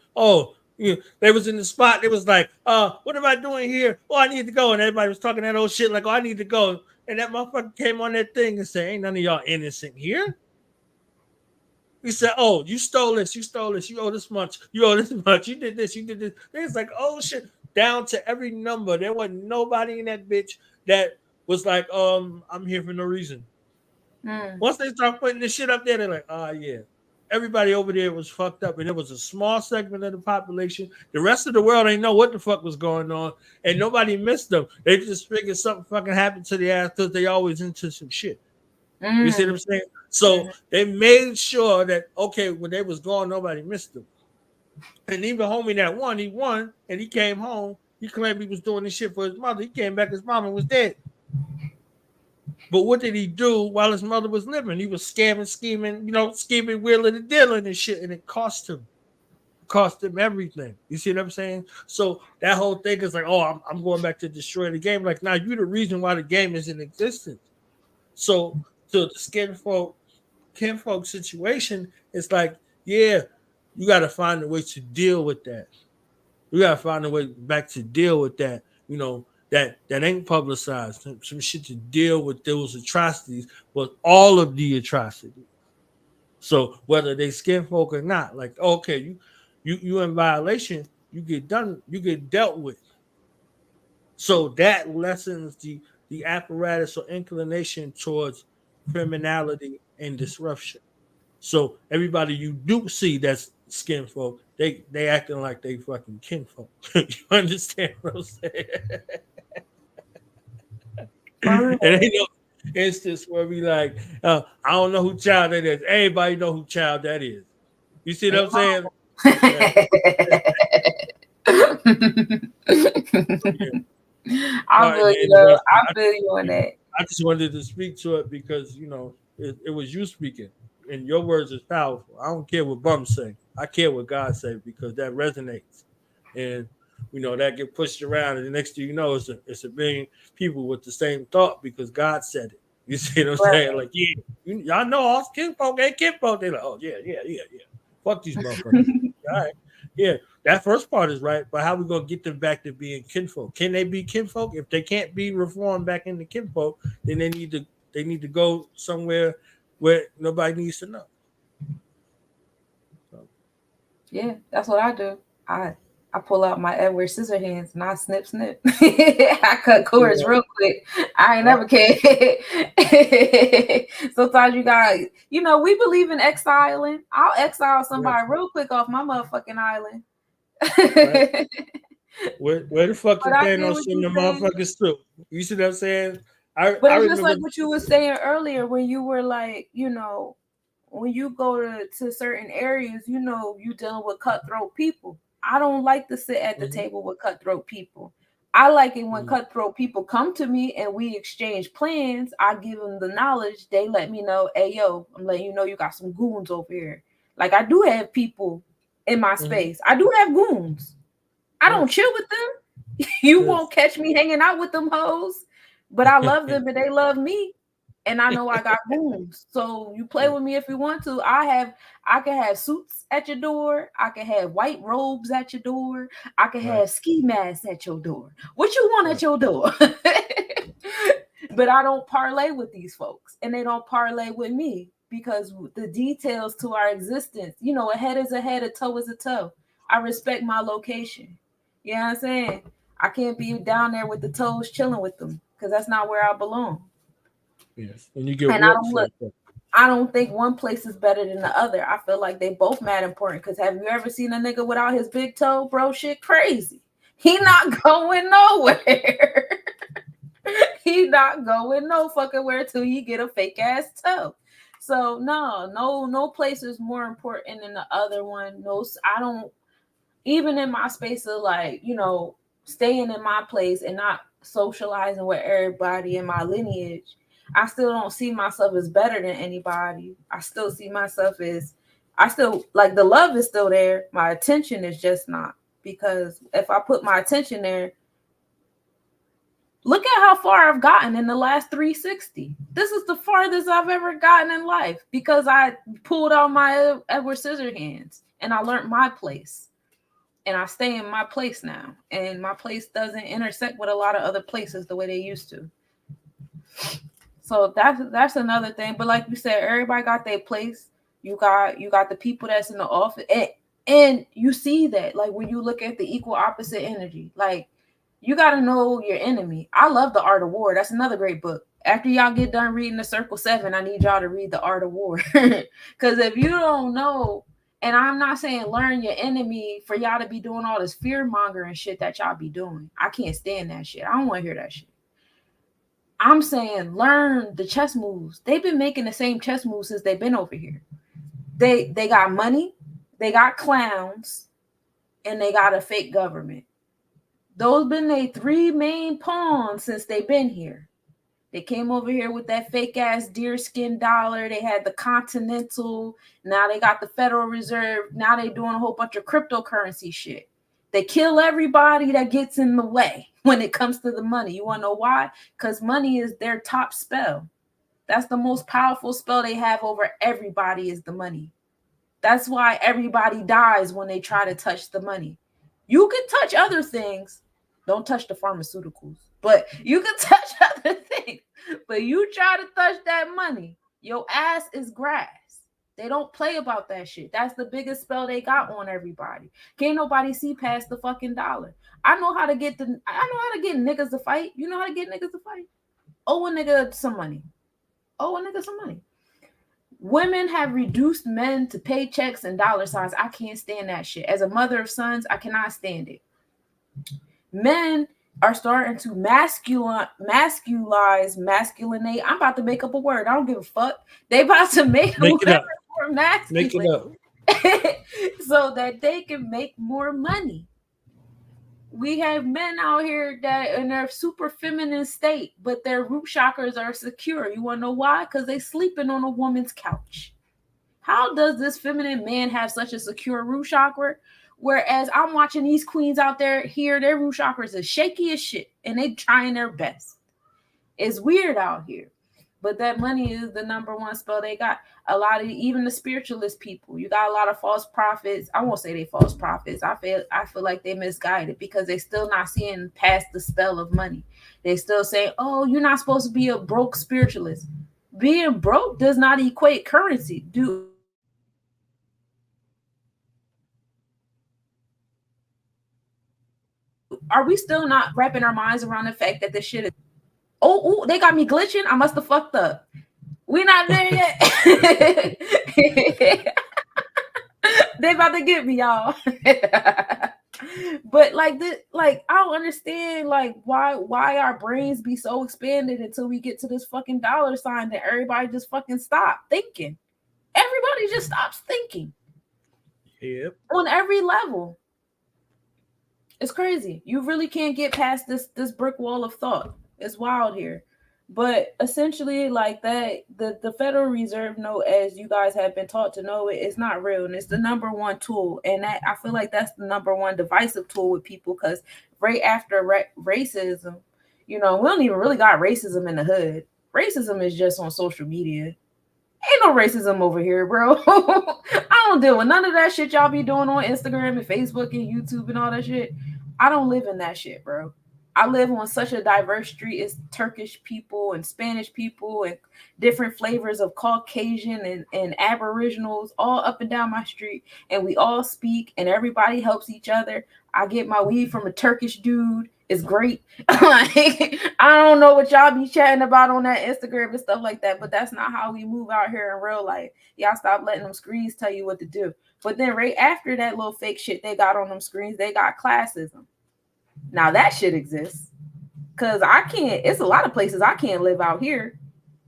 they was in the spot. They was like, what am I doing here? Oh, I need to go. And everybody was talking that old shit like, oh, I need to go. And that motherfucker came on that thing and said, ain't none of y'all innocent here. He said, oh, you stole this. You owe this much. You did this. It's like, oh shit. Down to every number. There wasn't nobody in that bitch that was like, I'm here for no reason. Once they start putting this shit up there, they're like, yeah. Everybody over there was fucked up, and it was a small segment of the population. The rest of the world ain't know what the fuck was going on, and nobody missed them. They just figured something fucking happened to the ass because they always into some shit. You see what I'm saying? So they made sure that, okay, when they was gone, nobody missed them. And even homie that won, he won, and he came home. He claimed he was doing this shit for his mother. He came back, his mama was dead. But what did he do while his mother was living? He was scheming, wheeling and dealing and shit, and it cost him. It cost him everything. You see what I'm saying? So that whole thing is like, oh, I'm going back to destroy the game. Like, now you're the reason why the game is in existence. So the kinfolk situation, it's like, yeah, you got to find a way to deal with that. You got to find a way back to deal with that, that ain't publicized, some shit to deal with those atrocities, with all of the atrocities. So whether they skin folk or not, like, okay, you in violation, you get dealt with. So that lessens the apparatus or inclination towards criminality and disruption. So everybody you do see that's skin folk, they acting like they fucking kinfolk. You understand what I'm saying? And ain't no instance where we like, I don't know who child that is. Everybody know who child that is. You see what I'm saying? I feel you on that. I just wanted to speak to it because it was you speaking, and your words is powerful. I don't care what bums say. I care what God say because that resonates, and that get pushed around, and the next thing you know, it's a billion people with the same thought because God said it. You see what I'm saying? Like, yeah, y'all know all kinfolk ain't kinfolk. They're like, oh yeah. Fuck these motherfuckers. All right, yeah. That first part is right, but how we gonna get them back to being kinfolk? Can they be kinfolk? If they can't be reformed back into kinfolk, then they need to go somewhere where nobody needs to know. So. Yeah, that's what I do. I pull out my Edward Scissorhands and I snip. I cut cords real quick. I ain't never cared. Sometimes you guys, we believe in exiling. I'll exile somebody real quick off my motherfucking island. Right. Where the fuck you Thanos send the motherfuckers to? You see what I'm saying? But it's just like what you were saying earlier when you were like, when you go to certain areas, you dealing with cutthroat people. I don't like to sit at the table with cutthroat people. I like it when cutthroat people come to me and we exchange plans. I give them the knowledge. They let me know, hey, yo, I'm letting you know you got some goons over here. Like, I do have people in my space. I do have goons. I don't chill with them. You won't catch me hanging out with them hoes, but I love them and they love me. And I know I got goons. So you play with me if you want to. I can have suits at your door. I can have white robes at your door. I can have ski masks at your door. What you want at your door? But I don't parlay with these folks, and they don't parlay with me, because the details to our existence, you know, a head is a head, a toe is a toe. I respect my location. You know what I'm saying? I can't be down there with the toes chilling with them, because that's not where I belong. Yes, and you get and I don't think one place is better than the other. I feel like they both mad important, because have you ever seen a nigga without his big toe? Bro, shit crazy. He not going nowhere. He not going no fucking where till he get a fake ass toe. So no place is more important than the other one. No, I don't, even in my space of like, you know, staying in my place and not socializing with everybody in my lineage, I still don't see myself as better than anybody. I still see myself as, I still, like, the love is still there. My attention is just not, because if I put my attention there, look at how far I've gotten in the last 360. This is the farthest I've ever gotten in life, because I pulled out my Edward Scissorhands and I learned my place. And I stay in my place now. And my place doesn't intersect with a lot of other places the way they used to. So that's another thing. But like you said, everybody got their place. You got the people that's in the office. And you see that, like, when you look at the equal opposite energy, like, you got to know your enemy. I love The Art of War. That's another great book. After y'all get done reading The Circle 7, I need y'all to read The Art of War. Because if you don't know, and I'm not saying learn your enemy for y'all to be doing all this fear mongering shit that y'all be doing. I can't stand that shit. I don't want to hear that shit. I'm saying learn the chess moves. They've been making the same chess moves since they've been over here. They got money, they got clowns, and they got a fake government. Those been their three main pawns since they've been here. They came over here with that fake ass deerskin dollar. They had the Continental. Now they got the Federal Reserve. Now they doing a whole bunch of cryptocurrency shit. They kill everybody that gets in the way when it comes to the money. You want to know why? Because money is their top spell. That's the most powerful spell they have over everybody, is the money. That's why everybody dies when they try to touch the money. You can touch other things. Don't touch the pharmaceuticals. But you can touch other things. But you try to touch that money, your ass is grass. They don't play about that shit. That's the biggest spell they got on everybody. Can't nobody see past the fucking dollar. I know how to get niggas to fight. You know how to get niggas to fight? Owe a nigga some money. Women have reduced men to paychecks and dollar signs. I can't stand that shit. As a mother of sons, I cannot stand it. Men are starting to masculinate. I'm about to make up a word. I don't give a fuck. They about to make it up. More masculine. Make it up. So that they can make more money. We have men out here that in their super feminine state, but their root chakras are secure. You want to know why? Because they sleeping on a woman's couch. How does this feminine man have such a secure root chakra? Whereas I'm watching these queens out there here, their root chakras are shaky as shit, and they trying their best. It's weird out here. But that money is the number one spell they got. A lot of, even the spiritualist people, you got a lot of false prophets. I won't say they false prophets. I feel like they misguided, because they still not seeing past the spell of money. They still say, oh, you're not supposed to be a broke spiritualist. Being broke does not equate currency. Are we still not wrapping our minds around the fact that this shit is, oh, they got me glitching? I must have fucked up. We're not there yet. They about to get me, y'all. But like this, like, I don't understand, like, why our brains be so expanded until we get to this fucking dollar sign that everybody just fucking stop thinking. Everybody just stops thinking. Yep. On every level. It's crazy. You really can't get past this brick wall of thought. It's wild here. But essentially, like that, the Federal Reserve note, as you guys have been taught to know, it's not real, and it's the number one tool. And that, I feel like that's the number one divisive tool with people, because right after racism, you know, we don't even really got racism in the hood. Racism is just on social media. Ain't no racism over here, bro. I don't deal with none of that shit y'all be doing on Instagram and Facebook and YouTube and all that shit. I don't live in that shit, bro. I live on such a diverse street. It's Turkish people and Spanish people and different flavors of Caucasian and Aboriginals all up and down my street. And we all speak and everybody helps each other. I get my weed from a Turkish dude. It's great. I don't know what y'all be chatting about on that Instagram and stuff like that, but that's not how we move out here in real life. Y'all stop letting them screens tell you what to do. But then right after that little fake shit they got on them screens, they got classism. Now that shit exists. Cause I can't, it's a lot of places I can't live out here.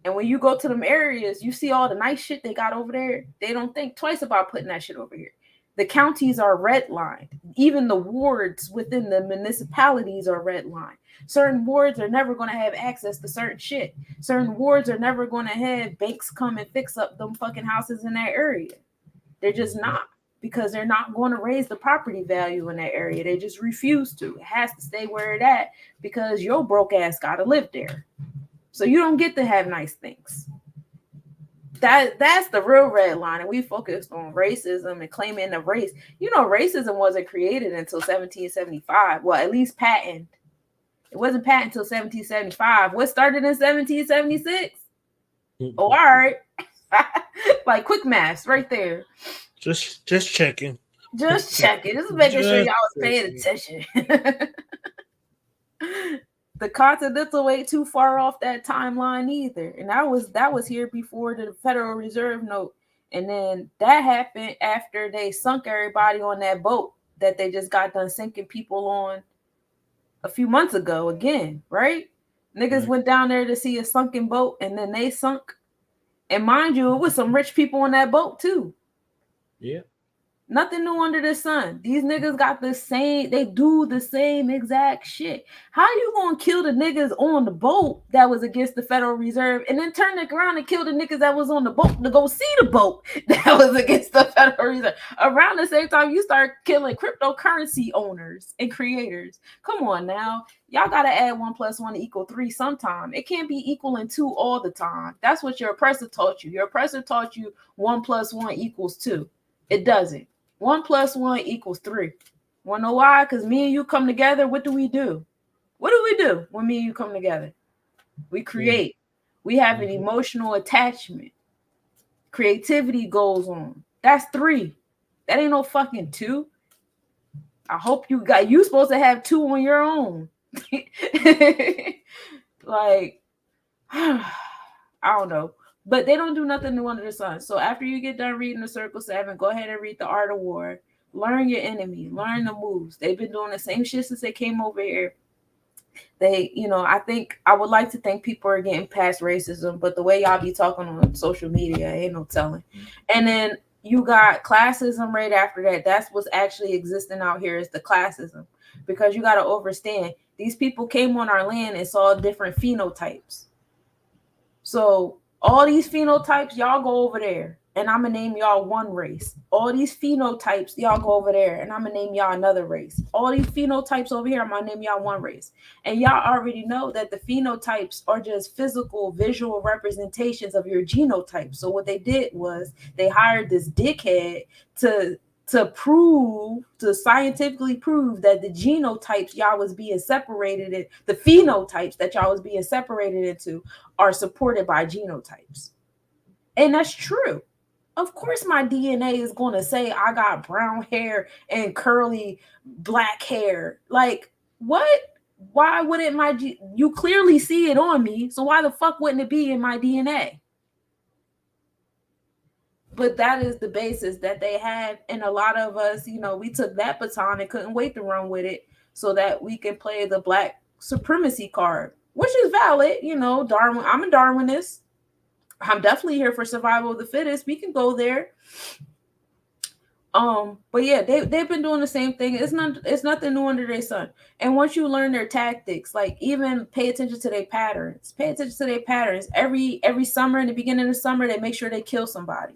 And when you go to them areas, you see all the nice shit they got over there. They don't think twice about putting that shit over here. The counties are redlined. Even the wards within the municipalities are redlined. Certain wards are never going to have access to certain shit. Certain wards are never going to have banks come and fix up them fucking houses in that area. They're just not, because they're not going to raise the property value in that area. They just refuse to. It has to stay where it at because your broke ass got to live there. So you don't get to have nice things. That's the real red line. And we focused on racism and claiming the race. You know, racism wasn't created until 1775. Well, at least patented. It wasn't patented until 1775. What started in 1776? Oh, all right. Like quick maths right there. Just checking. Just checking. Just making sure y'all was paying attention. The Continental ain't too far off that timeline either. And that was here before the Federal Reserve note. And then that happened after they sunk everybody on that boat that they just got done sinking people on a few months ago again, right? Niggas went down there to see a sunken boat and then they sunk. And mind you, it was some rich people on that boat too. Yeah. Nothing new under the sun. These niggas got the same, they do the same exact shit. How you gonna kill the niggas on the boat that was against the Federal Reserve and then turn it around and kill the niggas that was on the boat to go see the boat that was against the Federal Reserve? Around the same time, you start killing cryptocurrency owners and creators. Come on now. Y'all gotta add 1 + 1 = 3 sometime. It can't be equaling 2 all the time. That's what your oppressor taught you. Your oppressor taught you 1 + 1 = 2. It doesn't. 1 + 1 = 3. Wanna know why? Because me and you come together. What do we do? What do we do when me and you come together? We create. We have an emotional attachment. Creativity goes on. That's 3. That ain't no fucking 2. I hope you supposed to have 2 on your own. Like, I don't know. But they don't do nothing new under the sun. So after you get done reading the Circle 7, go ahead and read The Art of War. Learn your enemy. Learn the moves. They've been doing the same shit since they came over here. They, I would like to think people are getting past racism, but the way y'all be talking on social media, ain't no telling. And then you got classism right after that. That's what's actually existing out here is the classism. Because you got to understand, these people came on our land and saw different phenotypes. So all these phenotypes, y'all go over there, and I'm going to name y'all one race. All these phenotypes, y'all go over there, and I'm going to name y'all another race. All these phenotypes over here, I'm going to name y'all one race. And y'all already know that the phenotypes are just physical, visual representations of your genotype. So what they did was they hired this dickhead to scientifically prove that the genotypes y'all was being separated in, the phenotypes that y'all was being separated into are supported by genotypes. And that's true. Of course, my DNA is going to say I got brown hair and curly black hair. Like, what? Why wouldn't you clearly see it on me. So why the fuck wouldn't it be in my DNA? But that is the basis that they have. And a lot of us, we took that baton and couldn't wait to run with it so that we can play the black supremacy card, which is valid. Darwin, I'm a Darwinist. I'm definitely here for survival of the fittest. We can go there. But yeah, they've been doing the same thing. It's nothing new under their sun. And once you learn their tactics, like even pay attention to their patterns. Pay attention to their patterns. Every summer, in the beginning of the summer, they make sure they kill somebody.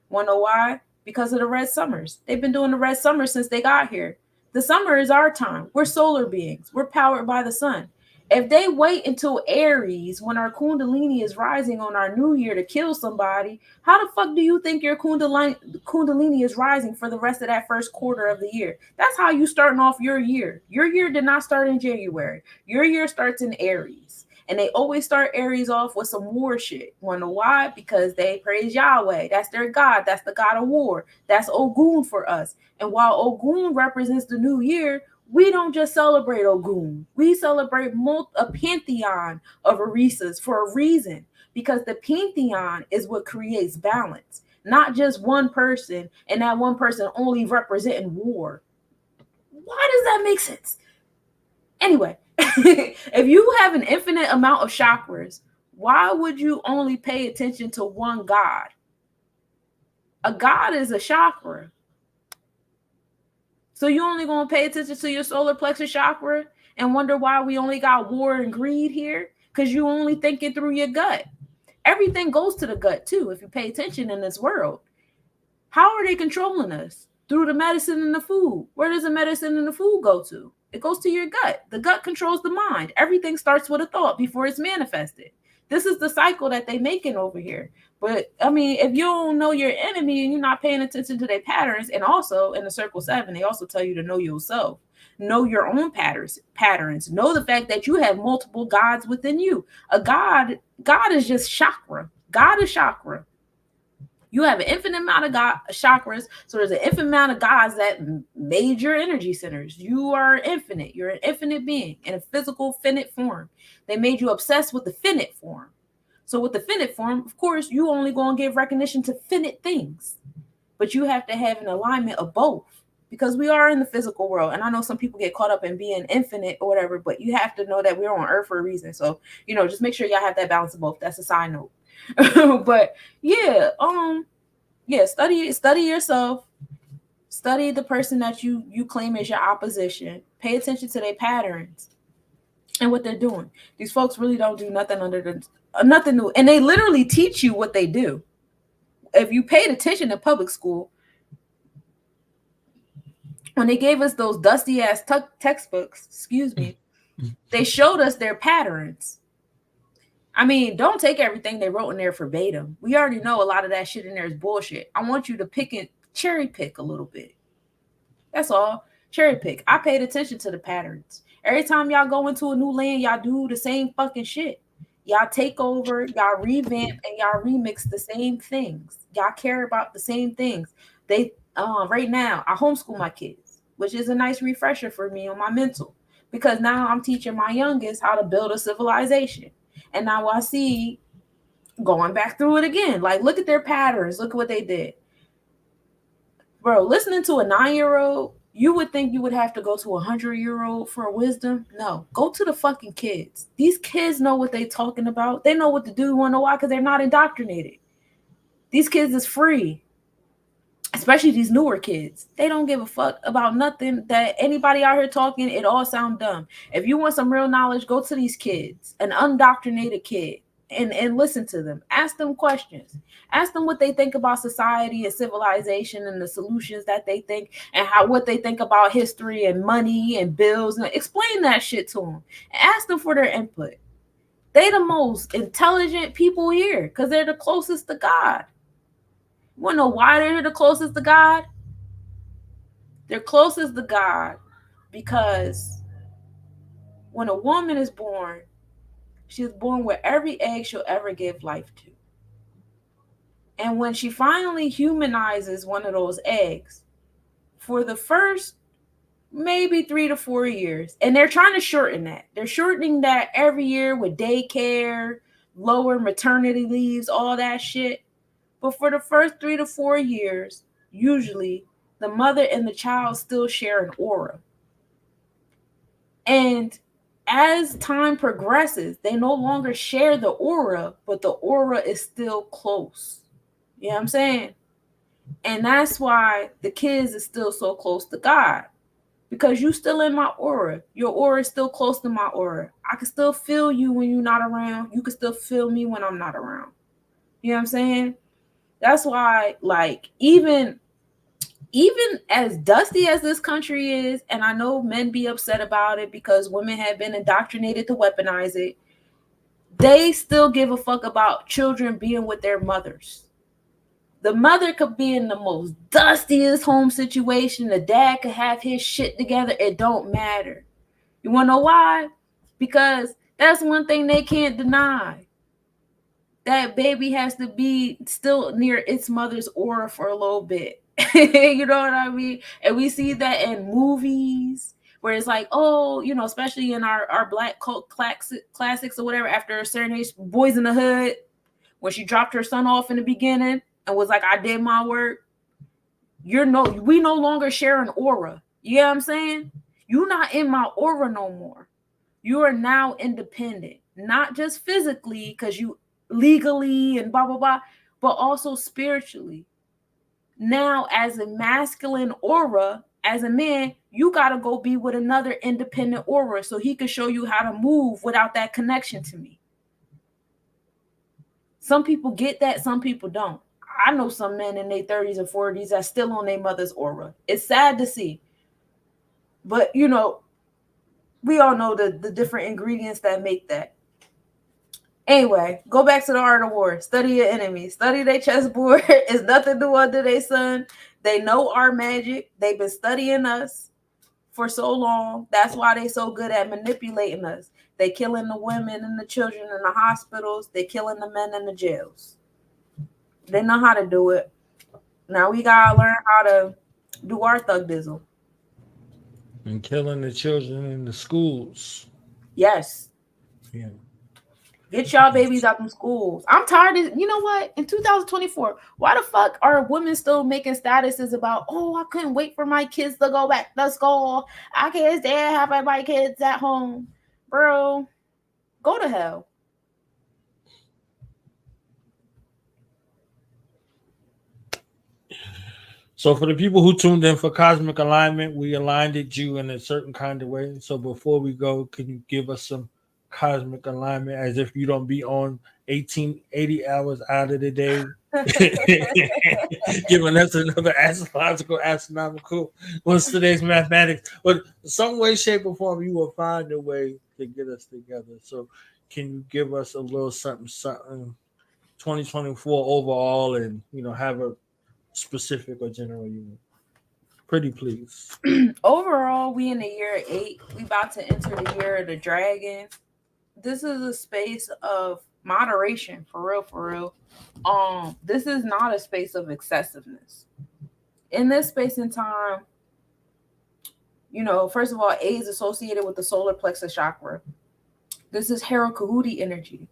Want to know why? Because of the red summers. They've been doing the red summer since they got here. The summer is our time. We're solar beings. We're powered by the sun. If they wait until Aries, when our Kundalini is rising on our new year, to kill somebody, how the fuck do you think your Kundalini is rising for the rest of that first quarter of the year? That's how you starting off your year. Your year did not start in January. Your year starts in Aries. And they always start Aries off with some war shit. Wanna know why? Because they praise Yahweh. That's their God. That's the God of war. That's Ogun for us. And while Ogun represents the new year, we don't just celebrate Ogun. We celebrate a pantheon of Orisas for a reason, because the pantheon is what creates balance, not just one person, and that one person only representing war. Why does that make sense? Anyway, if you have an infinite amount of chakras, why would you only pay attention to one god? A god is a chakra. So you only going to pay attention to your solar plexus chakra and wonder why we only got war and greed here? Because you only thinking through your gut. Everything goes to the gut too, if you pay attention in this world. How are they controlling us? Through the medicine and the food. Where does the medicine and the food go to? It goes to your gut. The gut controls the mind. Everything starts with a thought before it's manifested. This is the cycle that they making over here. But I mean, if you don't know your enemy and you're not paying attention to their patterns, and also in the circle 7, they also tell you to know yourself, know your own patterns, know the fact that you have multiple gods within you. God is just chakra. God is chakra. You have an infinite amount of chakras, so there's an infinite amount of gods that made your energy centers. You are infinite. You're an infinite being in a physical, finite form. They made you obsessed with the finite form. So with the finite form, of course, you only going to give recognition to finite things. But you have to have an alignment of both, because we are in the physical world. And I know some people get caught up in being infinite or whatever, but you have to know that we're on Earth for a reason. So, just make sure y'all have that balance of both. That's a side note. But yeah, study yourself. Study the person that you claim as your opposition. Pay attention to their patterns and what they're doing. These folks really don't do nothing nothing new, and they literally teach you what they do. If you paid attention in public school, when they gave us those dusty ass textbooks, they showed us their patterns. I mean, don't take everything they wrote in there verbatim. We already know a lot of that shit in there is bullshit. I want you to cherry pick a little bit. That's all. Cherry pick. I paid attention to the patterns. Every time y'all go into a new land, y'all do the same fucking shit. Y'all take over, y'all revamp, and y'all remix the same things. Y'all care about the same things. They right now, I homeschool my kids, which is a nice refresher for me on my mental, because now I'm teaching my youngest how to build a civilization. And now I see, going back through it again, like, look at their patterns. Look at what they did. Bro, listening to a 9-year-old, you would think you would have to go to a 100-year-old for wisdom. No, go to the fucking kids. These kids know what they talking about. They know what to do. You want to know why? Because they're not indoctrinated. These kids is free. Especially these newer kids. They don't give a fuck about nothing that anybody out here talking. It all sound dumb. If you want some real knowledge, go to these kids, an undoctrinated kid, and listen to them. Ask them questions. Ask them what they think about society and civilization and the solutions that they think, and what they think about history and money and bills. And explain that shit to them. And ask them for their input. They the most intelligent people here because they're the closest to God. You want to know why they're the closest to God? They're closest to God because when a woman is born, she is born with every egg she'll ever give life to. And when she finally humanizes one of those eggs, for the first maybe 3 to 4 years, and they're trying to shorten that. They're shortening that every year with daycare, lower maternity leaves, all that shit. But for the first 3 to 4 years, usually the mother and the child still share an aura. And as time progresses, they no longer share the aura, but the aura is still close. You know what I'm saying? And that's why the kids is still so close to God. Because you still in my aura. Your aura is still close to my aura. I can still feel you when you're not around. You can still feel me when I'm not around. You know what I'm saying? That's why, like, even even as dusty as this country is, and I know men be upset about it because women have been indoctrinated to weaponize it, they still give a fuck about children being with their mothers. The mother could be in the most dustiest home situation. The dad could have his shit together. It don't matter. You want to know why? Because that's one thing they can't deny. That baby has to be still near its mother's aura for a little bit. You know what I mean? And we see that in movies where it's like, oh, you know, especially in our black cult classics or whatever, after a certain age, Boys in the Hood, when she dropped her son off in the beginning and was like, I did my work. We no longer share an aura. You know what I'm saying? You're not in my aura no more. You are now independent, not just physically because you legally and blah, blah, blah, but also spiritually. Now, as a masculine aura, as a man, you got to go be with another independent aura so he can show you how to move without that connection to me. Some people get that, some people don't. I know some men in their 30s and 40s that's still on their mother's aura. It's sad to see. But, you know, we all know the different ingredients that make that. Anyway, go back to the art of war. Study your enemy. Study their chessboard. It's nothing new under their sun. They know our magic. They've been studying us for so long. That's why they so good at manipulating us. They killing the women and the children in the hospitals. They killing the men in the jails. They know how to do it. Now we gotta learn how to do our thug dizzle. And killing the children in the schools. Yes. Yeah. Get y'all babies out from schools. I'm tired of, you know what? In 2024, why the fuck are women still making statuses about, oh, I couldn't wait for my kids to go back to school. I can't stand having my kids at home. Bro, go to hell. So for the people who tuned in for Cosmic Alignment, we aligned you in a certain kind of way. So before we go, can you give us some Cosmic Alignment as if you don't be on 80 hours out of the day? Giving us another astrological, astronomical. What's today's mathematics? But some way, shape, or form, you will find a way to get us together. So can you give us a little something 2024 overall and, you know, have a specific or general unit? Pretty please. Overall, we in the year 8. We about to enter the year of the dragon. This is a space of moderation, for real. This is not a space of excessiveness. In this space and time, you know, first of all, 8 is associated with the solar plexus chakra. This is Hera Kahuti energy.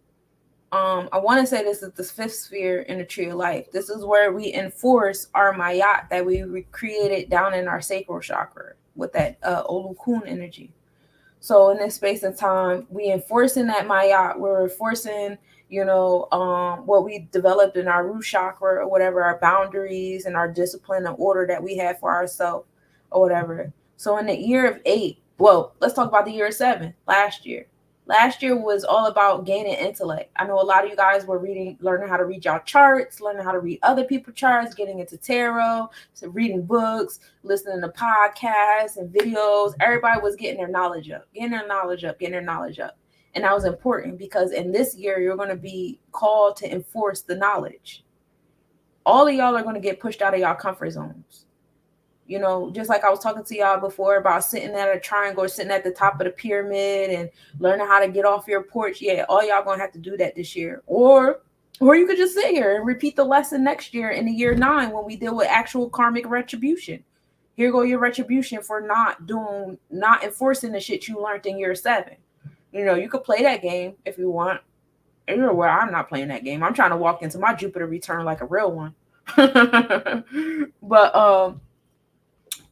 I want to say this is the 5th sphere in the tree of life. This is where we enforce our mayat that we created down in our sacral chakra with that Olukun energy. So in this space and time, we enforcing that mayat. We're enforcing, you know, what we developed in our root chakra or whatever, our boundaries and our discipline and order that we have for ourselves or whatever. So in the year of 8, well, let's talk about the year of 7, last year. Last year was all about gaining intellect. I know a lot of you guys were learning how to read y'all charts, learning how to read other people's charts, getting into tarot, so reading books, listening to podcasts and videos. Everybody was getting their knowledge up. And that was important because in this year, you're going to be called to enforce the knowledge. All of y'all are going to get pushed out of y'all comfort zones. You know, just like I was talking to y'all before about sitting at a triangle or sitting at the top of the pyramid and learning how to get off your porch. Yeah, all y'all gonna have to do that this year. Or you could just sit here and repeat the lesson next year in the year 9 when we deal with actual karmic retribution. Here go your retribution for not enforcing the shit you learned in year 7. You know, you could play that game if you want. You're aware I'm not playing that game. I'm trying to walk into my Jupiter return like a real one. But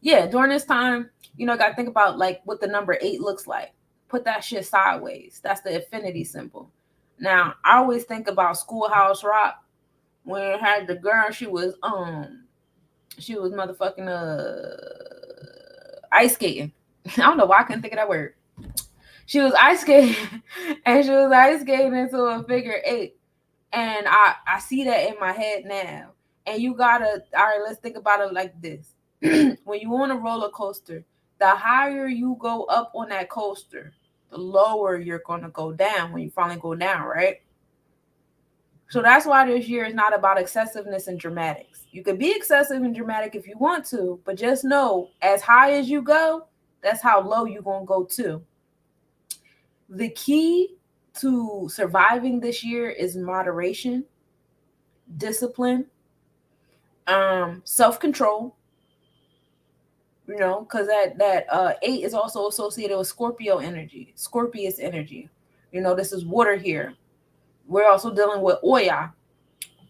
yeah, during this time, you know, got to think about like what the number 8 looks like. Put that shit sideways. That's the infinity symbol. Now, I always think about Schoolhouse Rock when it had the girl. She was motherfucking ice skating. I don't know why I couldn't think of that word. She was ice skating, and she was ice skating into a figure 8, and I see that in my head now. And you gotta, all right, let's think about it like this. when you on a roller coaster, the higher you go up on that coaster, the lower you're going to go down when you finally go down, right? So that's why this year is not about excessiveness and dramatics. You can be excessive and dramatic if you want to, but just know as high as you go, that's how low you're going to go too. The key to surviving this year is moderation, discipline, self-control, you know, because that 8 is also associated with Scorpio energy, Scorpius energy. You know, this is water here. We're also dealing with Oya.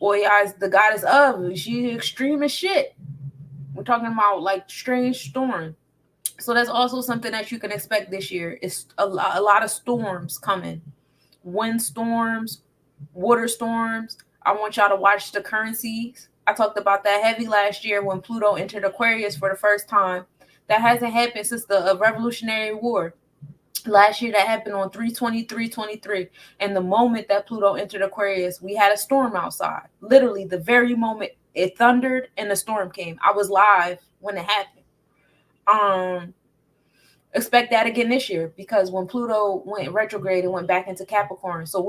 Oya is the goddess of. She's extreme as shit. We're talking about like strange storm. So that's also something that you can expect this year. It's a lot of storms coming. Wind storms, water storms. I want y'all to watch the currencies. I talked about that heavy last year when Pluto entered Aquarius for the first time. That hasn't happened since the Revolutionary War. Last year that happened on 3/23/23, and the moment that Pluto entered Aquarius, we had a storm outside. Literally the very moment it thundered and the storm came. I was live when it happened. Expect that again this year, because when Pluto went retrograde, it went back into Capricorn. So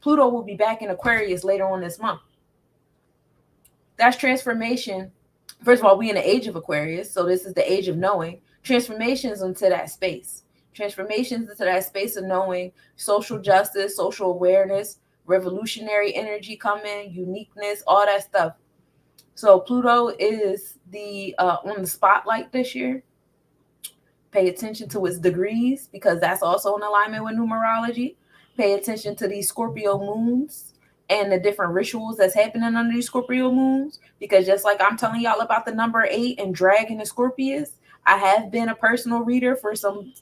Pluto will be back in Aquarius later on this month. That's transformation. First of all, we in the age of Aquarius, so this is the age of knowing. Transformations into that space. Transformations into that space of knowing, social justice, social awareness, revolutionary energy coming, uniqueness, all that stuff. So Pluto is the on the spotlight this year. Pay attention to its degrees, because that's also in alignment with numerology. Pay attention to these Scorpio moons and the different rituals that's happening under these Scorpio moons, because just like I'm telling y'all about the number 8 and Dragon and Scorpius, I have been a personal reader for some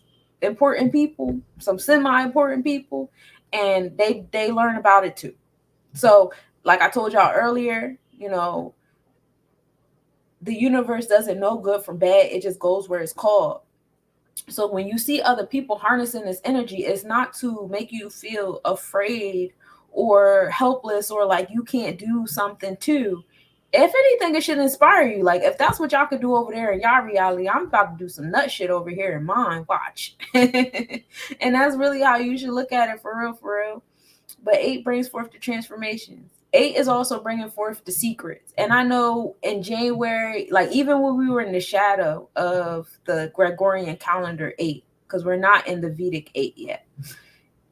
important people, some semi-important people, and they learn about it too. So like I told y'all earlier, you know, the universe doesn't know good from bad. It just goes where it's called. So when you see other people harnessing this energy, it's not to make you feel afraid or helpless or like you can't do something too. If anything, it should inspire you. Like, if that's what y'all could do over there in y'all reality, I'm about to do some nut shit over here in mine. Watch. And that's really how you should look at it, for real, for real. But 8 brings forth the transformations. 8 is also bringing forth the secrets. And I know in January, like even when we were in the shadow of the Gregorian calendar 8, because we're not in the Vedic 8 yet.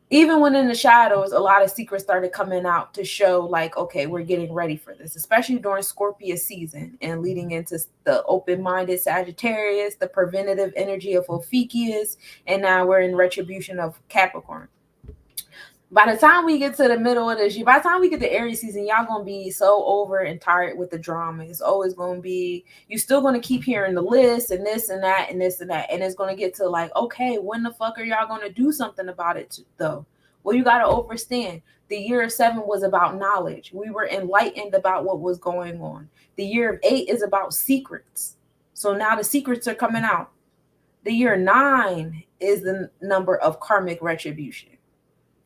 Even when in the shadows, a lot of secrets started coming out to show like, okay, we're getting ready for this, especially during Scorpius season and leading into the open-minded Sagittarius, the preventative energy of Ophiuchus, and now we're in retribution of Capricorn. By the time we get to the middle of this year, by the time we get to Aries season, y'all gonna be so over and tired with the drama. It's always gonna be, you're still gonna keep hearing the list and this and that and this and that, and it's gonna get to like, okay, when the fuck are y'all gonna do something about it though? Well, you gotta understand, the year of 7 was about knowledge. We were enlightened about what was going on. The year of 8 is about secrets. So now the secrets are coming out. The year 9 is the number of karmic retribution.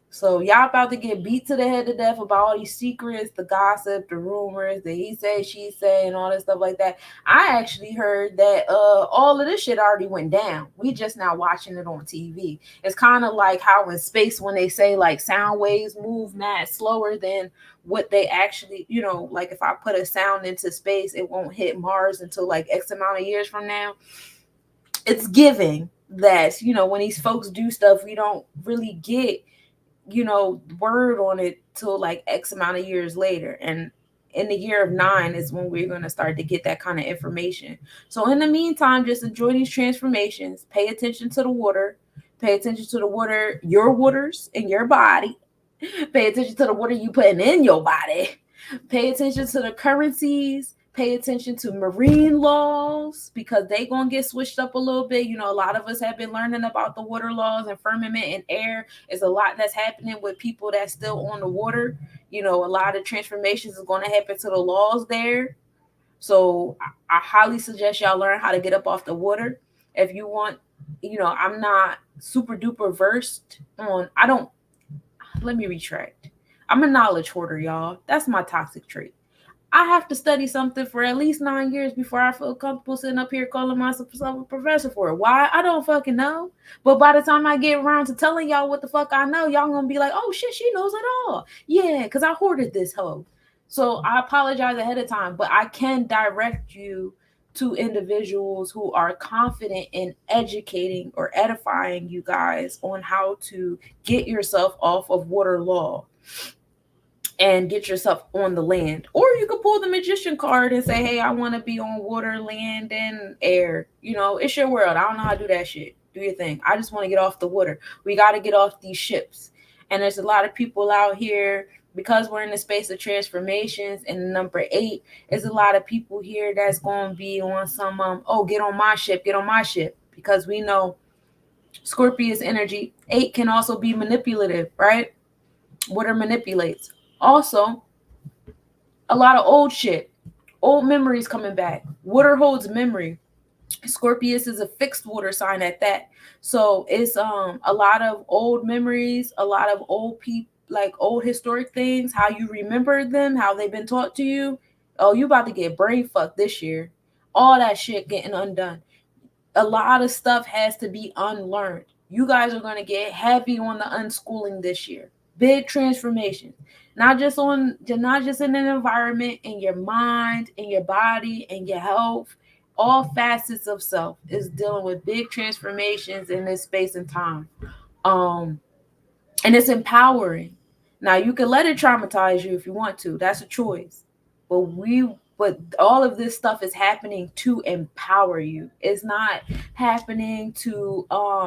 So y'all about to get beat to the head to death about all these secrets, the gossip, the rumors, the he say, she say, and all that stuff like that. I actually heard that all of this shit already went down. We just now watching it on TV. It's kind of like how in space when they say like sound waves move mad slower than what they actually, you know, like if I put a sound into space, it won't hit Mars until like X amount of years from now. It's giving that, you know, when these folks do stuff, we don't really get, you know, word on it till like X amount of years later. And in the year of 9 is when we're going to start to get that kind of information. So in the meantime, just enjoy these transformations. Pay attention to the water. Pay attention to the water, your waters in your body. Pay attention to the water you putting in your body. Pay attention to the currencies. Pay attention to marine laws, because they gonna get switched up a little bit. You know, a lot of us have been learning about the water laws and firmament and air. There's a lot that's happening with people that's still on the water. You know, a lot of transformations is going to happen to the laws there. So I highly suggest y'all learn how to get up off the water. If you want, you know, I'm not super duper versed on, let me retract. I'm a knowledge hoarder, y'all. That's my toxic trait. I have to study something for at least 9 years before I feel comfortable sitting up here calling myself a professor for it. Why? I don't fucking know. But by the time I get around to telling y'all what the fuck I know, y'all gonna be like, oh shit, she knows it all. Yeah, because I hoarded this hoe. So I apologize ahead of time, but I can direct you to individuals who are confident in educating or edifying you guys on how to get yourself off of water law and get yourself on the land. Or you could pull the magician card and say, hey, I want to be on water, land, and air. You know, it's your world. I don't know how to do that shit. Do your thing. I just want to get off the water. We got to get off these ships. And there's a lot of people out here, because we're in the space of transformations, and number 8 is a lot of people here that's going to be on some, get on my ship, because we know Scorpius energy. 8 can also be manipulative, right? Water manipulates. Also, a lot of old shit, old memories coming back. Water holds memory. Scorpius is a fixed water sign at that. So it's a lot of old memories, a lot of old people, like old historic things, how you remember them, how they've been taught to you. Oh, you about to get brain fucked this year. All that shit getting undone. A lot of stuff has to be unlearned. You guys are going to get heavy on the unschooling this year. Big transformation. Not just in an environment, in your mind, in your body, in your health. All facets of self is dealing with big transformations in this space and time. And it's empowering. Now you can let it traumatize you if you want to. That's a choice. But all of this stuff is happening to empower you. It's not happening to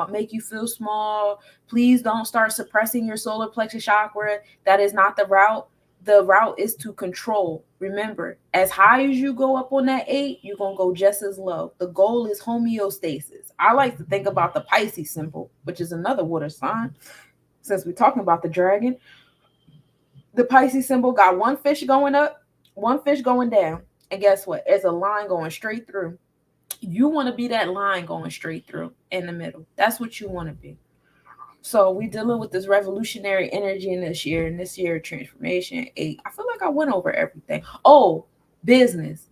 make you feel small. Please don't start suppressing your solar plexus chakra. That is not the route. The route is to control. Remember, as high as you go up on that 8, you're going to go just as low. The goal is homeostasis. I like to think about the Pisces symbol, which is another water sign, since we're talking about the dragon. The Pisces symbol got one fish going up, one fish going down. And guess what? There's a line going straight through. You want to be that line going straight through in the middle. That's what you want to be. So we dealing with this revolutionary energy in this year, transformation 8. I feel like I went over everything. Oh, business.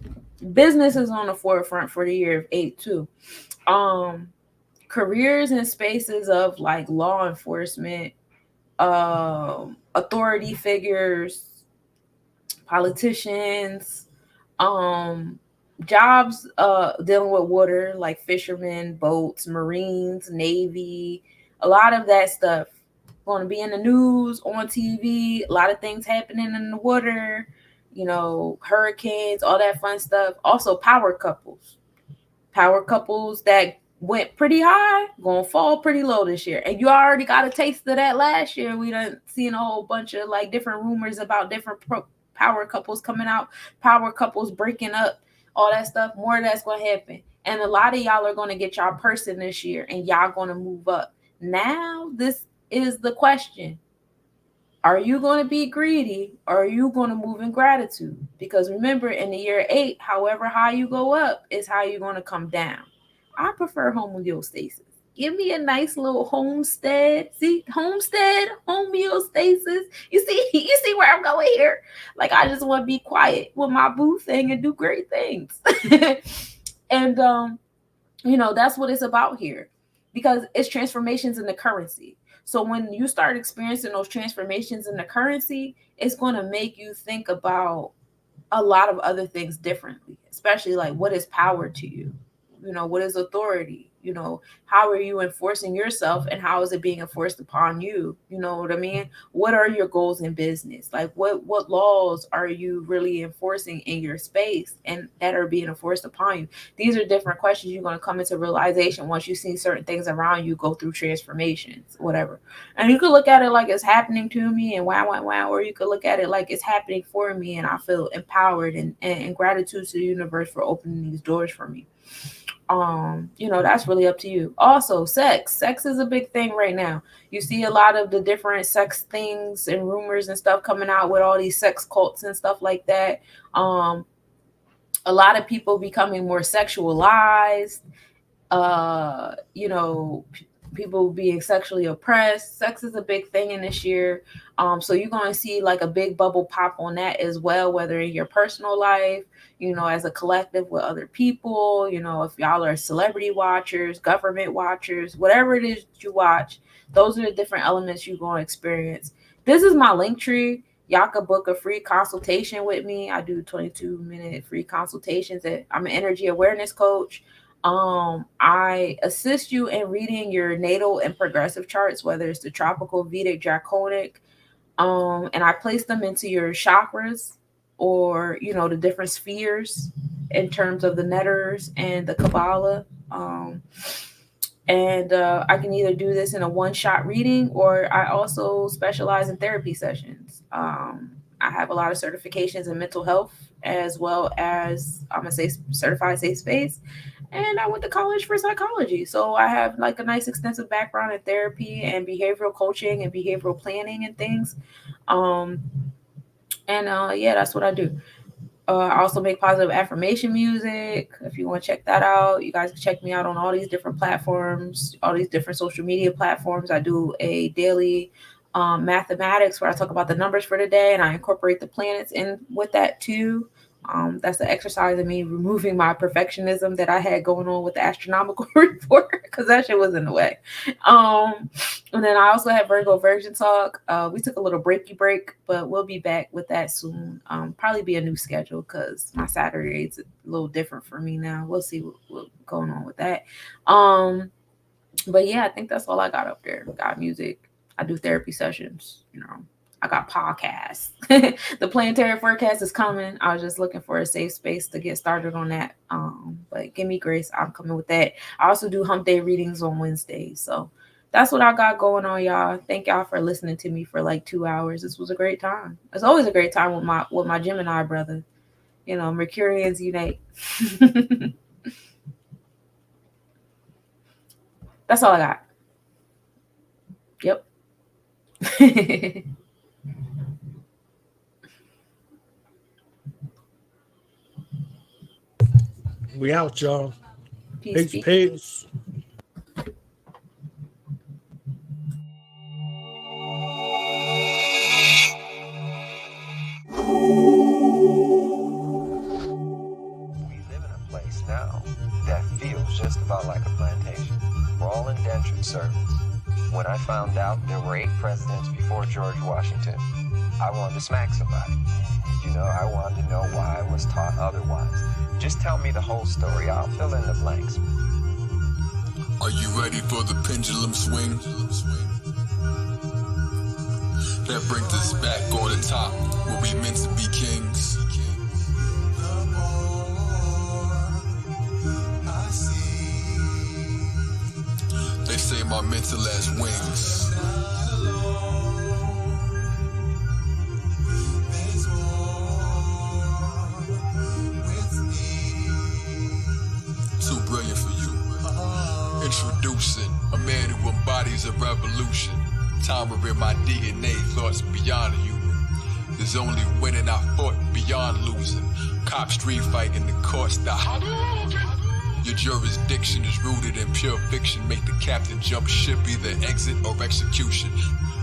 Business is on the forefront for the year of 8 too. Careers and spaces of like law enforcement, authority figures, politicians, jobs dealing with water, like fishermen, boats, Marines, Navy, a lot of that stuff going to be in the news, on TV, a lot of things happening in the water, you know, hurricanes, all that fun stuff. Also power couples that went pretty high, gonna fall pretty low this year. And you already got a taste of that last year. We done seen a whole bunch of like different rumors about different power couples coming out, power couples breaking up, all that stuff. More of that's gonna happen. And a lot of y'all are gonna get y'all person this year, and y'all gonna move up. Now, this is the question. Are you going to be greedy, or are you going to move in gratitude? Because remember, in the year 8, however high you go up is how you're going to come down. I prefer homeostasis. Give me a nice little homestead. See, homestead, homeostasis. You see where I'm going here? Like, I just want to be quiet with my boo thing and do great things. And, that's what it's about here. Because it's transformations in the currency. So when you start experiencing those transformations in the currency, it's going to make you think about a lot of other things differently, especially like, what is power to you? What is authority? How are you enforcing yourself, and how is it being enforced upon you? You know what I mean? What are your goals in business? Like what laws are you really enforcing in your space and that are being enforced upon you? These are different questions you're going to come into realization once you see certain things around you go through transformations, whatever. And you could look at it like it's happening to me and wow, or you could look at it like it's happening for me and I feel empowered and gratitude to the universe for opening these doors for me. That's really up to you. Also, sex is a big thing right now. You see a lot of the different sex things and rumors and stuff coming out with all these sex cults and stuff like that. A lot of people becoming more sexualized. people being sexually oppressed. Sex is a big thing in this year. So you're going to see like a big bubble pop on that as well, whether in your personal life, you know, as a collective with other people, you know, if y'all are celebrity watchers, government watchers, whatever it is you watch, those are the different elements you're going to experience. This is my link tree. Y'all can book a free consultation with me. I do 22-minute free consultations. I'm an energy awareness coach. I assist you in reading your natal and progressive charts, whether it's the tropical, Vedic, draconic, and I place them into your chakras or, you know, the different spheres in terms of the netters and the Kabbalah. And I can either do this in a one-shot reading, or I also specialize in therapy sessions. I have a lot of certifications in mental health, as well as I'm a certified safe space. And I went to college for psychology. So I have like a nice extensive background in therapy and behavioral coaching and behavioral planning and things. Yeah, that's what I do. I also make positive affirmation music. If you want to check that out, you guys can check me out on all these different platforms, all these different social media platforms. I do a daily mathematics where I talk about the numbers for the day, and I incorporate the planets in with that too. That's the exercise of me removing my perfectionism that I had going on with the astronomical report, because that shit was in the way. And then I also have Virgo Virgin Talk. We took a little break, but we'll be back with that soon. Probably be a new schedule because my Saturday's a little different for me now. We'll see what's going on with that. But yeah, I think that's all I got up there. Got music. I do therapy sessions, you know. I got podcasts. The planetary forecast is coming. I was just looking for a safe space to get started on that. But give me grace. I'm coming with that. I also do hump day readings on Wednesdays. So that's what I got going on, y'all. Thank y'all for listening to me for like 2 hours. This was a great time. It's always a great time with my Gemini brother. You know, Mercurians unite. That's all I got. Yep. We out, y'all. Peace. Peace. Now that feels just about like a plantation. We're all indentured servants. When I found out there were 8 presidents before George Washington, I wanted to smack somebody. You know, I wanted to know why I was taught otherwise. Just tell me the whole story. I'll fill in the blanks. Are you ready for the pendulum swing? That brings us back on the top, where we meant to be kings. They say my mental has wings. Too brilliant for you. Introducing a man who embodies a revolution. Time within my DNA, thoughts beyond human. There's only winning, I fought beyond losing. Cop street fight in the court style. Your jurisdiction is rooted in pure fiction. Make the captain jump ship, either exit or execution.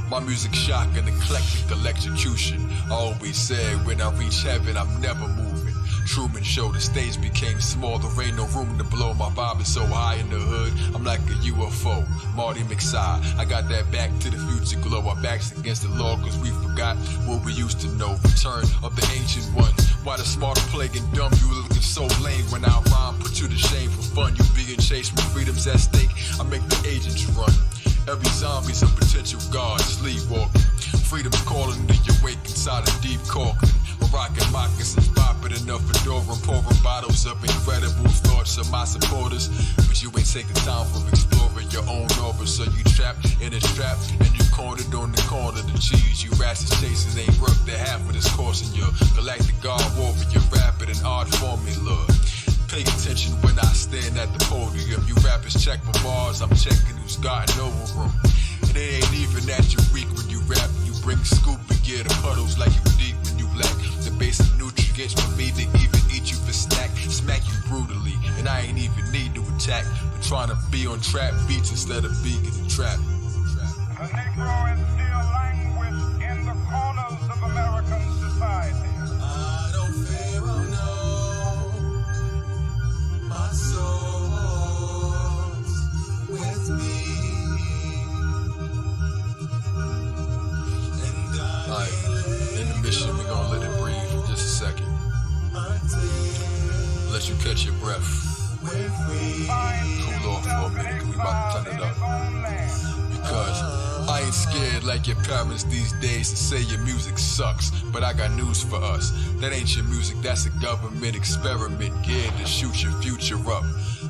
My music shock and eclectic electrocution. I always said when I reach heaven, I'm never moving. Truman Show, the stage became small. There ain't no room to blow. My vibe is so high in the hood, I'm like a UFO. Marty McSide, I got that back to the future glow. Our backs against the law cause we forgot what we used to know. Return of the ancient ones. Why the smart plague and dumb, you looking so lame. When I rhyme, put you to shame for fun. You being chased with freedom's at stake, I make the agents run. Every zombie's a potential god, sleepwalking. Freedom's calling to you wake inside a deep corking. Rockin' moccasins, bopping enough fedora, pouring bottles of incredible thoughts of my supporters. But you ain't taking time from exploring your own orbit, so you trapped in a trap and you cornered on the corner. The cheese you rashes chasing ain't worth the half of this course in your galactic god warrior, rapid and art formula. Pay attention when I stand at the podium. You rappers check for bars, I'm checking who's got no room. And it ain't even that you weak when you rap. You bring scoop and get the puddles like you deep when you lack the basic nutrients for me to even eat you for snack. Smack you brutally, and I ain't even need to attack. But trying to be on trap beats instead of being in the trap. The Negro is still languished in the corners of American society. I don't fear, oh no, my soul's with me. And Alright, intermission, we're gonna let it breathe for just a second. Let you catch your breath. Cool off for a minute, cause we about to turn it up. Because I ain't scared like your parents these days to say your music sucks. But I got news for us. That ain't your music, that's a government experiment geared to shoot your future up.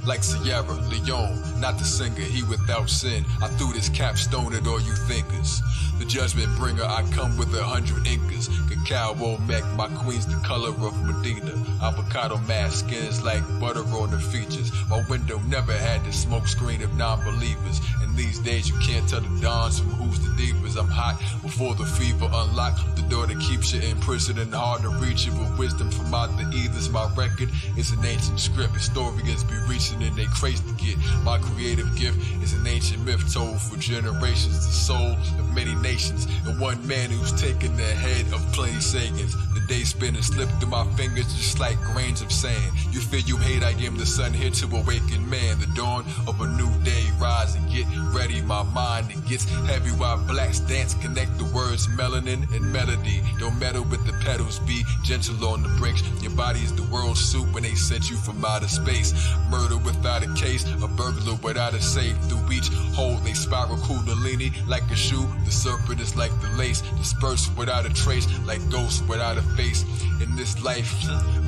Like Sierra Leone, not the singer, he without sin. I threw this capstone at all you thinkers. The judgment bringer, I come with 100 Incas. Cacao Olmec, my queen's the color of Medina. Avocado mask, skins like butter on the features. My window never had the smoke screen of non-believers. And these days you can't tell the dons from who's the deepest. I'm hot before the fever unlock the door that keeps you in prison and hard to reach it with wisdom from out the ethers. My record is an ancient script. Historians be reaching in they craze to get. My creative gift is an ancient myth told for generations. The soul of many nations and one man who's taken the head of plenty Sagans. The day spinning slip through my fingers just like grains of sand. You feel you hate, I am the sun here to awaken man. The dawn of a new day, rise and get ready. My mind, it gets heavy while blacks dance. Connect the words melanin and melody. Don't meddle with the pedals, be gentle on the brakes. Your body is the world's soup when they sent you from outer space. Murder without a case, a burglar without a safe. Through each hole they spiral kundalini like a shoe. The serpent is like the lace, dispersed without a trace, like ghosts without a face. In this life,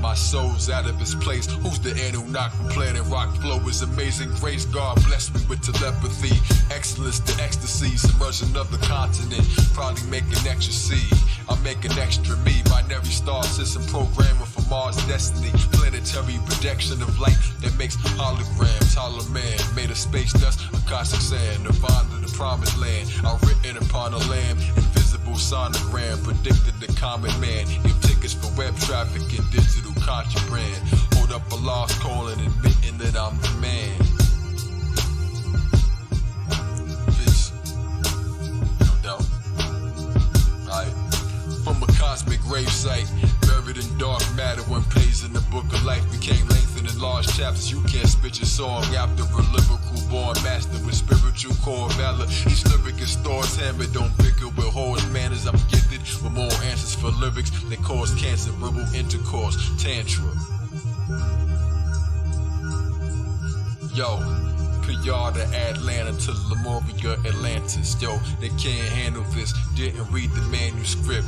my soul's out of its place. Who's the Anunnaki from planet rock? Flow is amazing grace. God bless me with telepathy, excellence to ecstasy. Submerge another continent, probably make an extra C. I'm making extra me. Binary star system programmer for Mars destiny. Planetary projection of light that makes holograms. Hollow man made of space dust, a cosmic sand. Nirvana, the promised land. I'm written upon a lamb. Invisible sonogram predicted the common man. Give tickets for web traffic and digital contraband. Hold up a lost call and admitting that I'm the man. Peace. No doubt. Alright. From a cosmic grave site, buried in dark matter, when pages in the book of life became lengthened in large chapters. You can't spit your song after a lyrical born master with spiritual core valor. Each lyric is stars hammered, don't bicker with horse manners. I'm gifted with more answers for lyrics that cause cancer, verbal intercourse, tantra. Yo, PR to Atlanta to Lemuria, Atlantis. Yo, they can't handle this, didn't read the manuscript.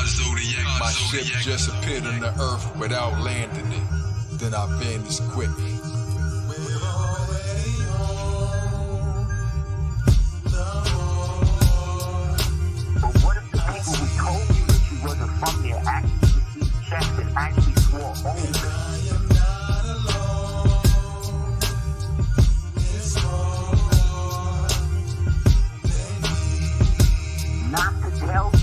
Zodiac, my ship just appeared on the earth without landing it. Then I vanished quick. But what if the people who told you that she wasn't from there actually received checks and actually swore oaths? Not to tell you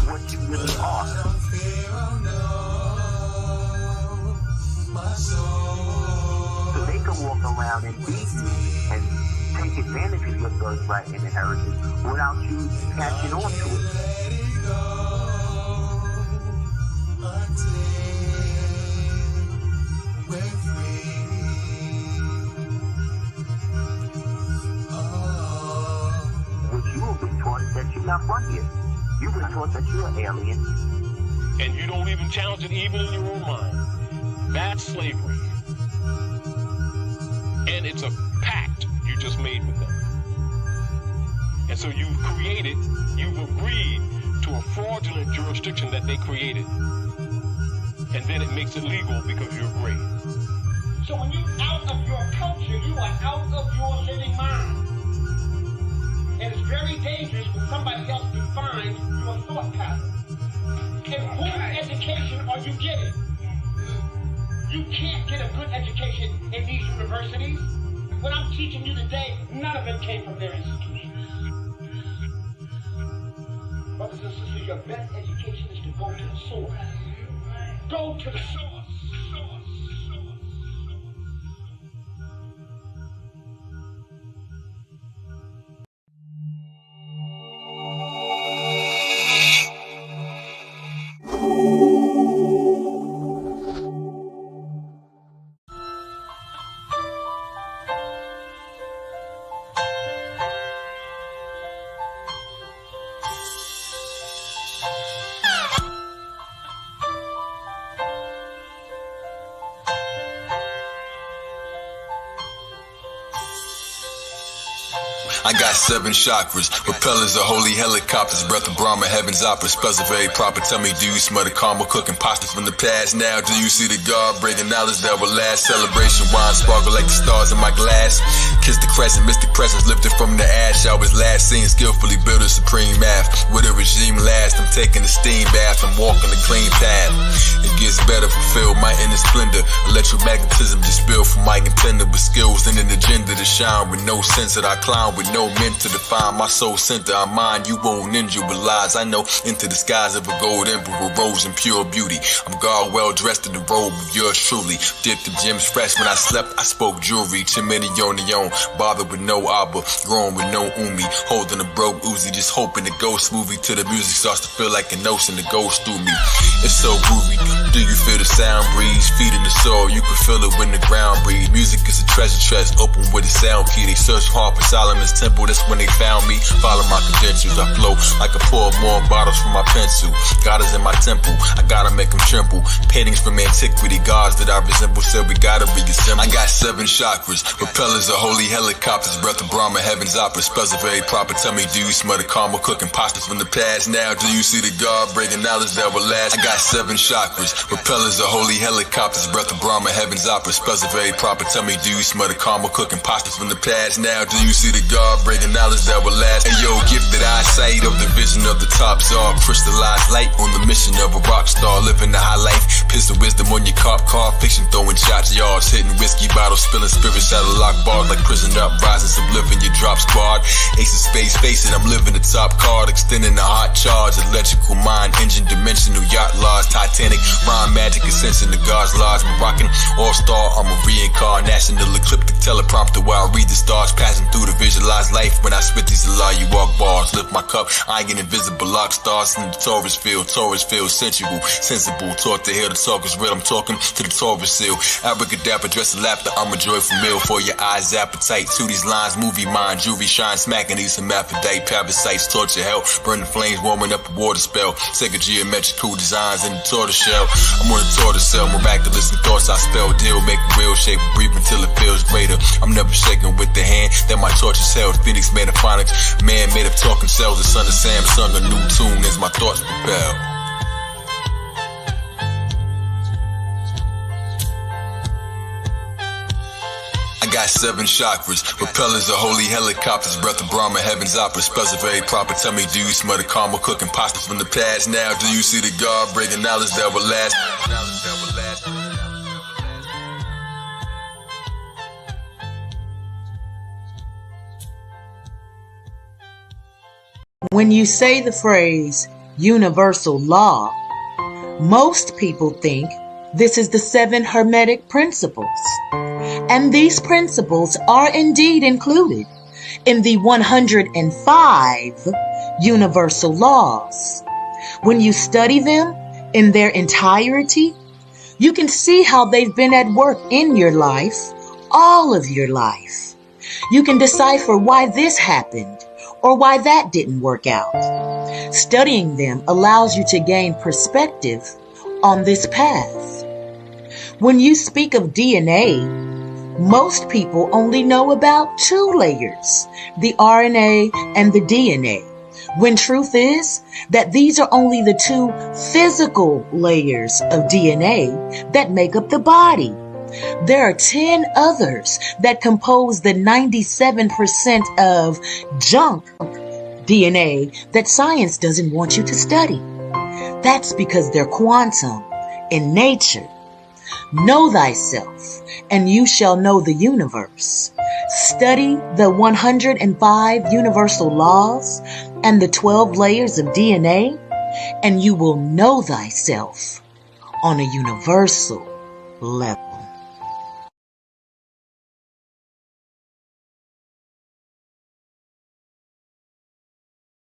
what you really are. So they can walk around and beat you and take advantage of your birthright and inheritance without you catching on to it. What you have been taught is that you're not from here. You've been taught that you're an alien. And you don't even challenge it even in your own mind. That's slavery. And it's a pact you just made with them. And so you've agreed to a fraudulent jurisdiction that they created. And then it makes it legal because you're great. So when you're out of your culture, you are out of your living mind. And it's very dangerous when somebody else defines your thought pattern. And whose education are you getting? You can't get a good education in these universities. What I'm teaching you today, none of it came from their institutions. Brothers and sisters, your best education is to go to the source. Go to the source. I got 7 chakras, propellers of holy helicopters, breath of Brahma, heaven's opera, spells are very proper. Tell me, do you smell the karma cooking pasta from the past now? Do you see the God breaking knowledge that will last? Celebration wine sparkle like the stars in my glass. Kiss the crescent, mystic presence lifted from the ash. I was last seen skillfully build a supreme math. With a regime last, I'm taking a steam bath. I'm walking a clean path. It gets better, fulfill my inner splendor. Electromagnetism just built from my contender with skills and an agenda to shine with no sense that I climb with no meant to define my soul center. I mind you won't ninja with lies. I know into the skies of a gold emperor rose in pure beauty. I'm God well dressed in the robe of yours truly. Dipped the gems fresh when I slept. I spoke jewelry. Chimney on the own. Bothered with no abba. Growing with no umi. Holding a broke Uzi. Just hoping to go smoothie till the music starts to feel like an ocean that goes through me. It's so groovy. Do you feel the sound breeze? Feeding the soul. You can feel it when the ground breathes. Music is a treasure chest. Open with a sound key. They search hard for Solomon's temple. That's when they found me. Follow my credentials. I flow like I pour more bottles from my pencil. God is in my temple. I gotta make them tremble. Paintings from antiquity. Gods that I resemble. Said we gotta be assembled. I got 7 chakras. Propellers of holy helicopters. Breath of Brahma. Heaven's opera. Spells are very proper. Tell me, do you smell the karma cooking pasta from the past now? Do you see the God breaking knowledge that will last? I got 7 chakras. Propellers of holy helicopters. Breath of Brahma. Heaven's opera. Spells are very proper. Tell me, do you smell the karma cooking pasta from the past now? Do you see the God breaking knowledge that will last? Hey yo, gifted eyesight of the vision of the top czar. Crystallized light on the mission of a rock star. Living the high life. Pistol wisdom on your cop car. Fiction throwing shots yards. Hitting whiskey bottles. Spilling spirits out of lock bars. Like prison uprisings. Oblivion your drop squad. Ace of space facing. I'm living the top card. Extending the hot charge. Electrical mind. Engine dimensional yacht laws. Titanic. Rhyme magic. Ascension the God's laws. Moroccan all-star. I'm a reincarnation. Ecliptic teleprompter while I read the stars. Passing through the visualized life. When I spit these Allah, you walk bars. Lift my cup. I ain't get invisible. Lock stars in the Taurus field. Sensual. Sensible. Talk to hear the talk is real. I'm talking to the Taurus seal. Abracadabra. Dress the laughter. I'm a joyful meal for your eyes. Appetite. To these lines. Movie mind. Jewelry shine. Smacking these hermaphrodite. Parasites. Torture hell. Burn the flames. Warming up a water spell. Sacred geometrical designs in the tortoise shell. I'm on the tortoise cell. Miraculous in thoughts I spell. Deal. Make a real shape. Breathe until it feels greater. I'm never shaking with the hand that my torch is held. Phoenix metaphonics. Man made of talking cells. The son of Samsung. A new tune as my thoughts propel. I got 7 chakras, propellers of holy helicopters, breath of Brahma, heaven's opera, spells are very proper. Tell me, do you smell the karma cooking pasta from the past now? Do you see the God breaking knowledge that will last? When you say the phrase universal law, most people think this is the 7 Hermetic principles. And these principles are indeed included in the 105 universal laws. When you study them in their entirety, you can see how they've been at work in your life, all of your life. You can decipher why this happened or why that didn't work out. Studying them allows you to gain perspective on this path. When you speak of DNA, most people only know about 2 layers, the RNA and the DNA, when truth is that these are only the 2 physical layers of DNA that make up the body. There are 10 others that compose the 97% of junk DNA that science doesn't want you to study. That's because they're quantum in nature. Know thyself, and you shall know the universe. Study the 105 universal laws and the 12 layers of DNA, and you will know thyself on a universal level.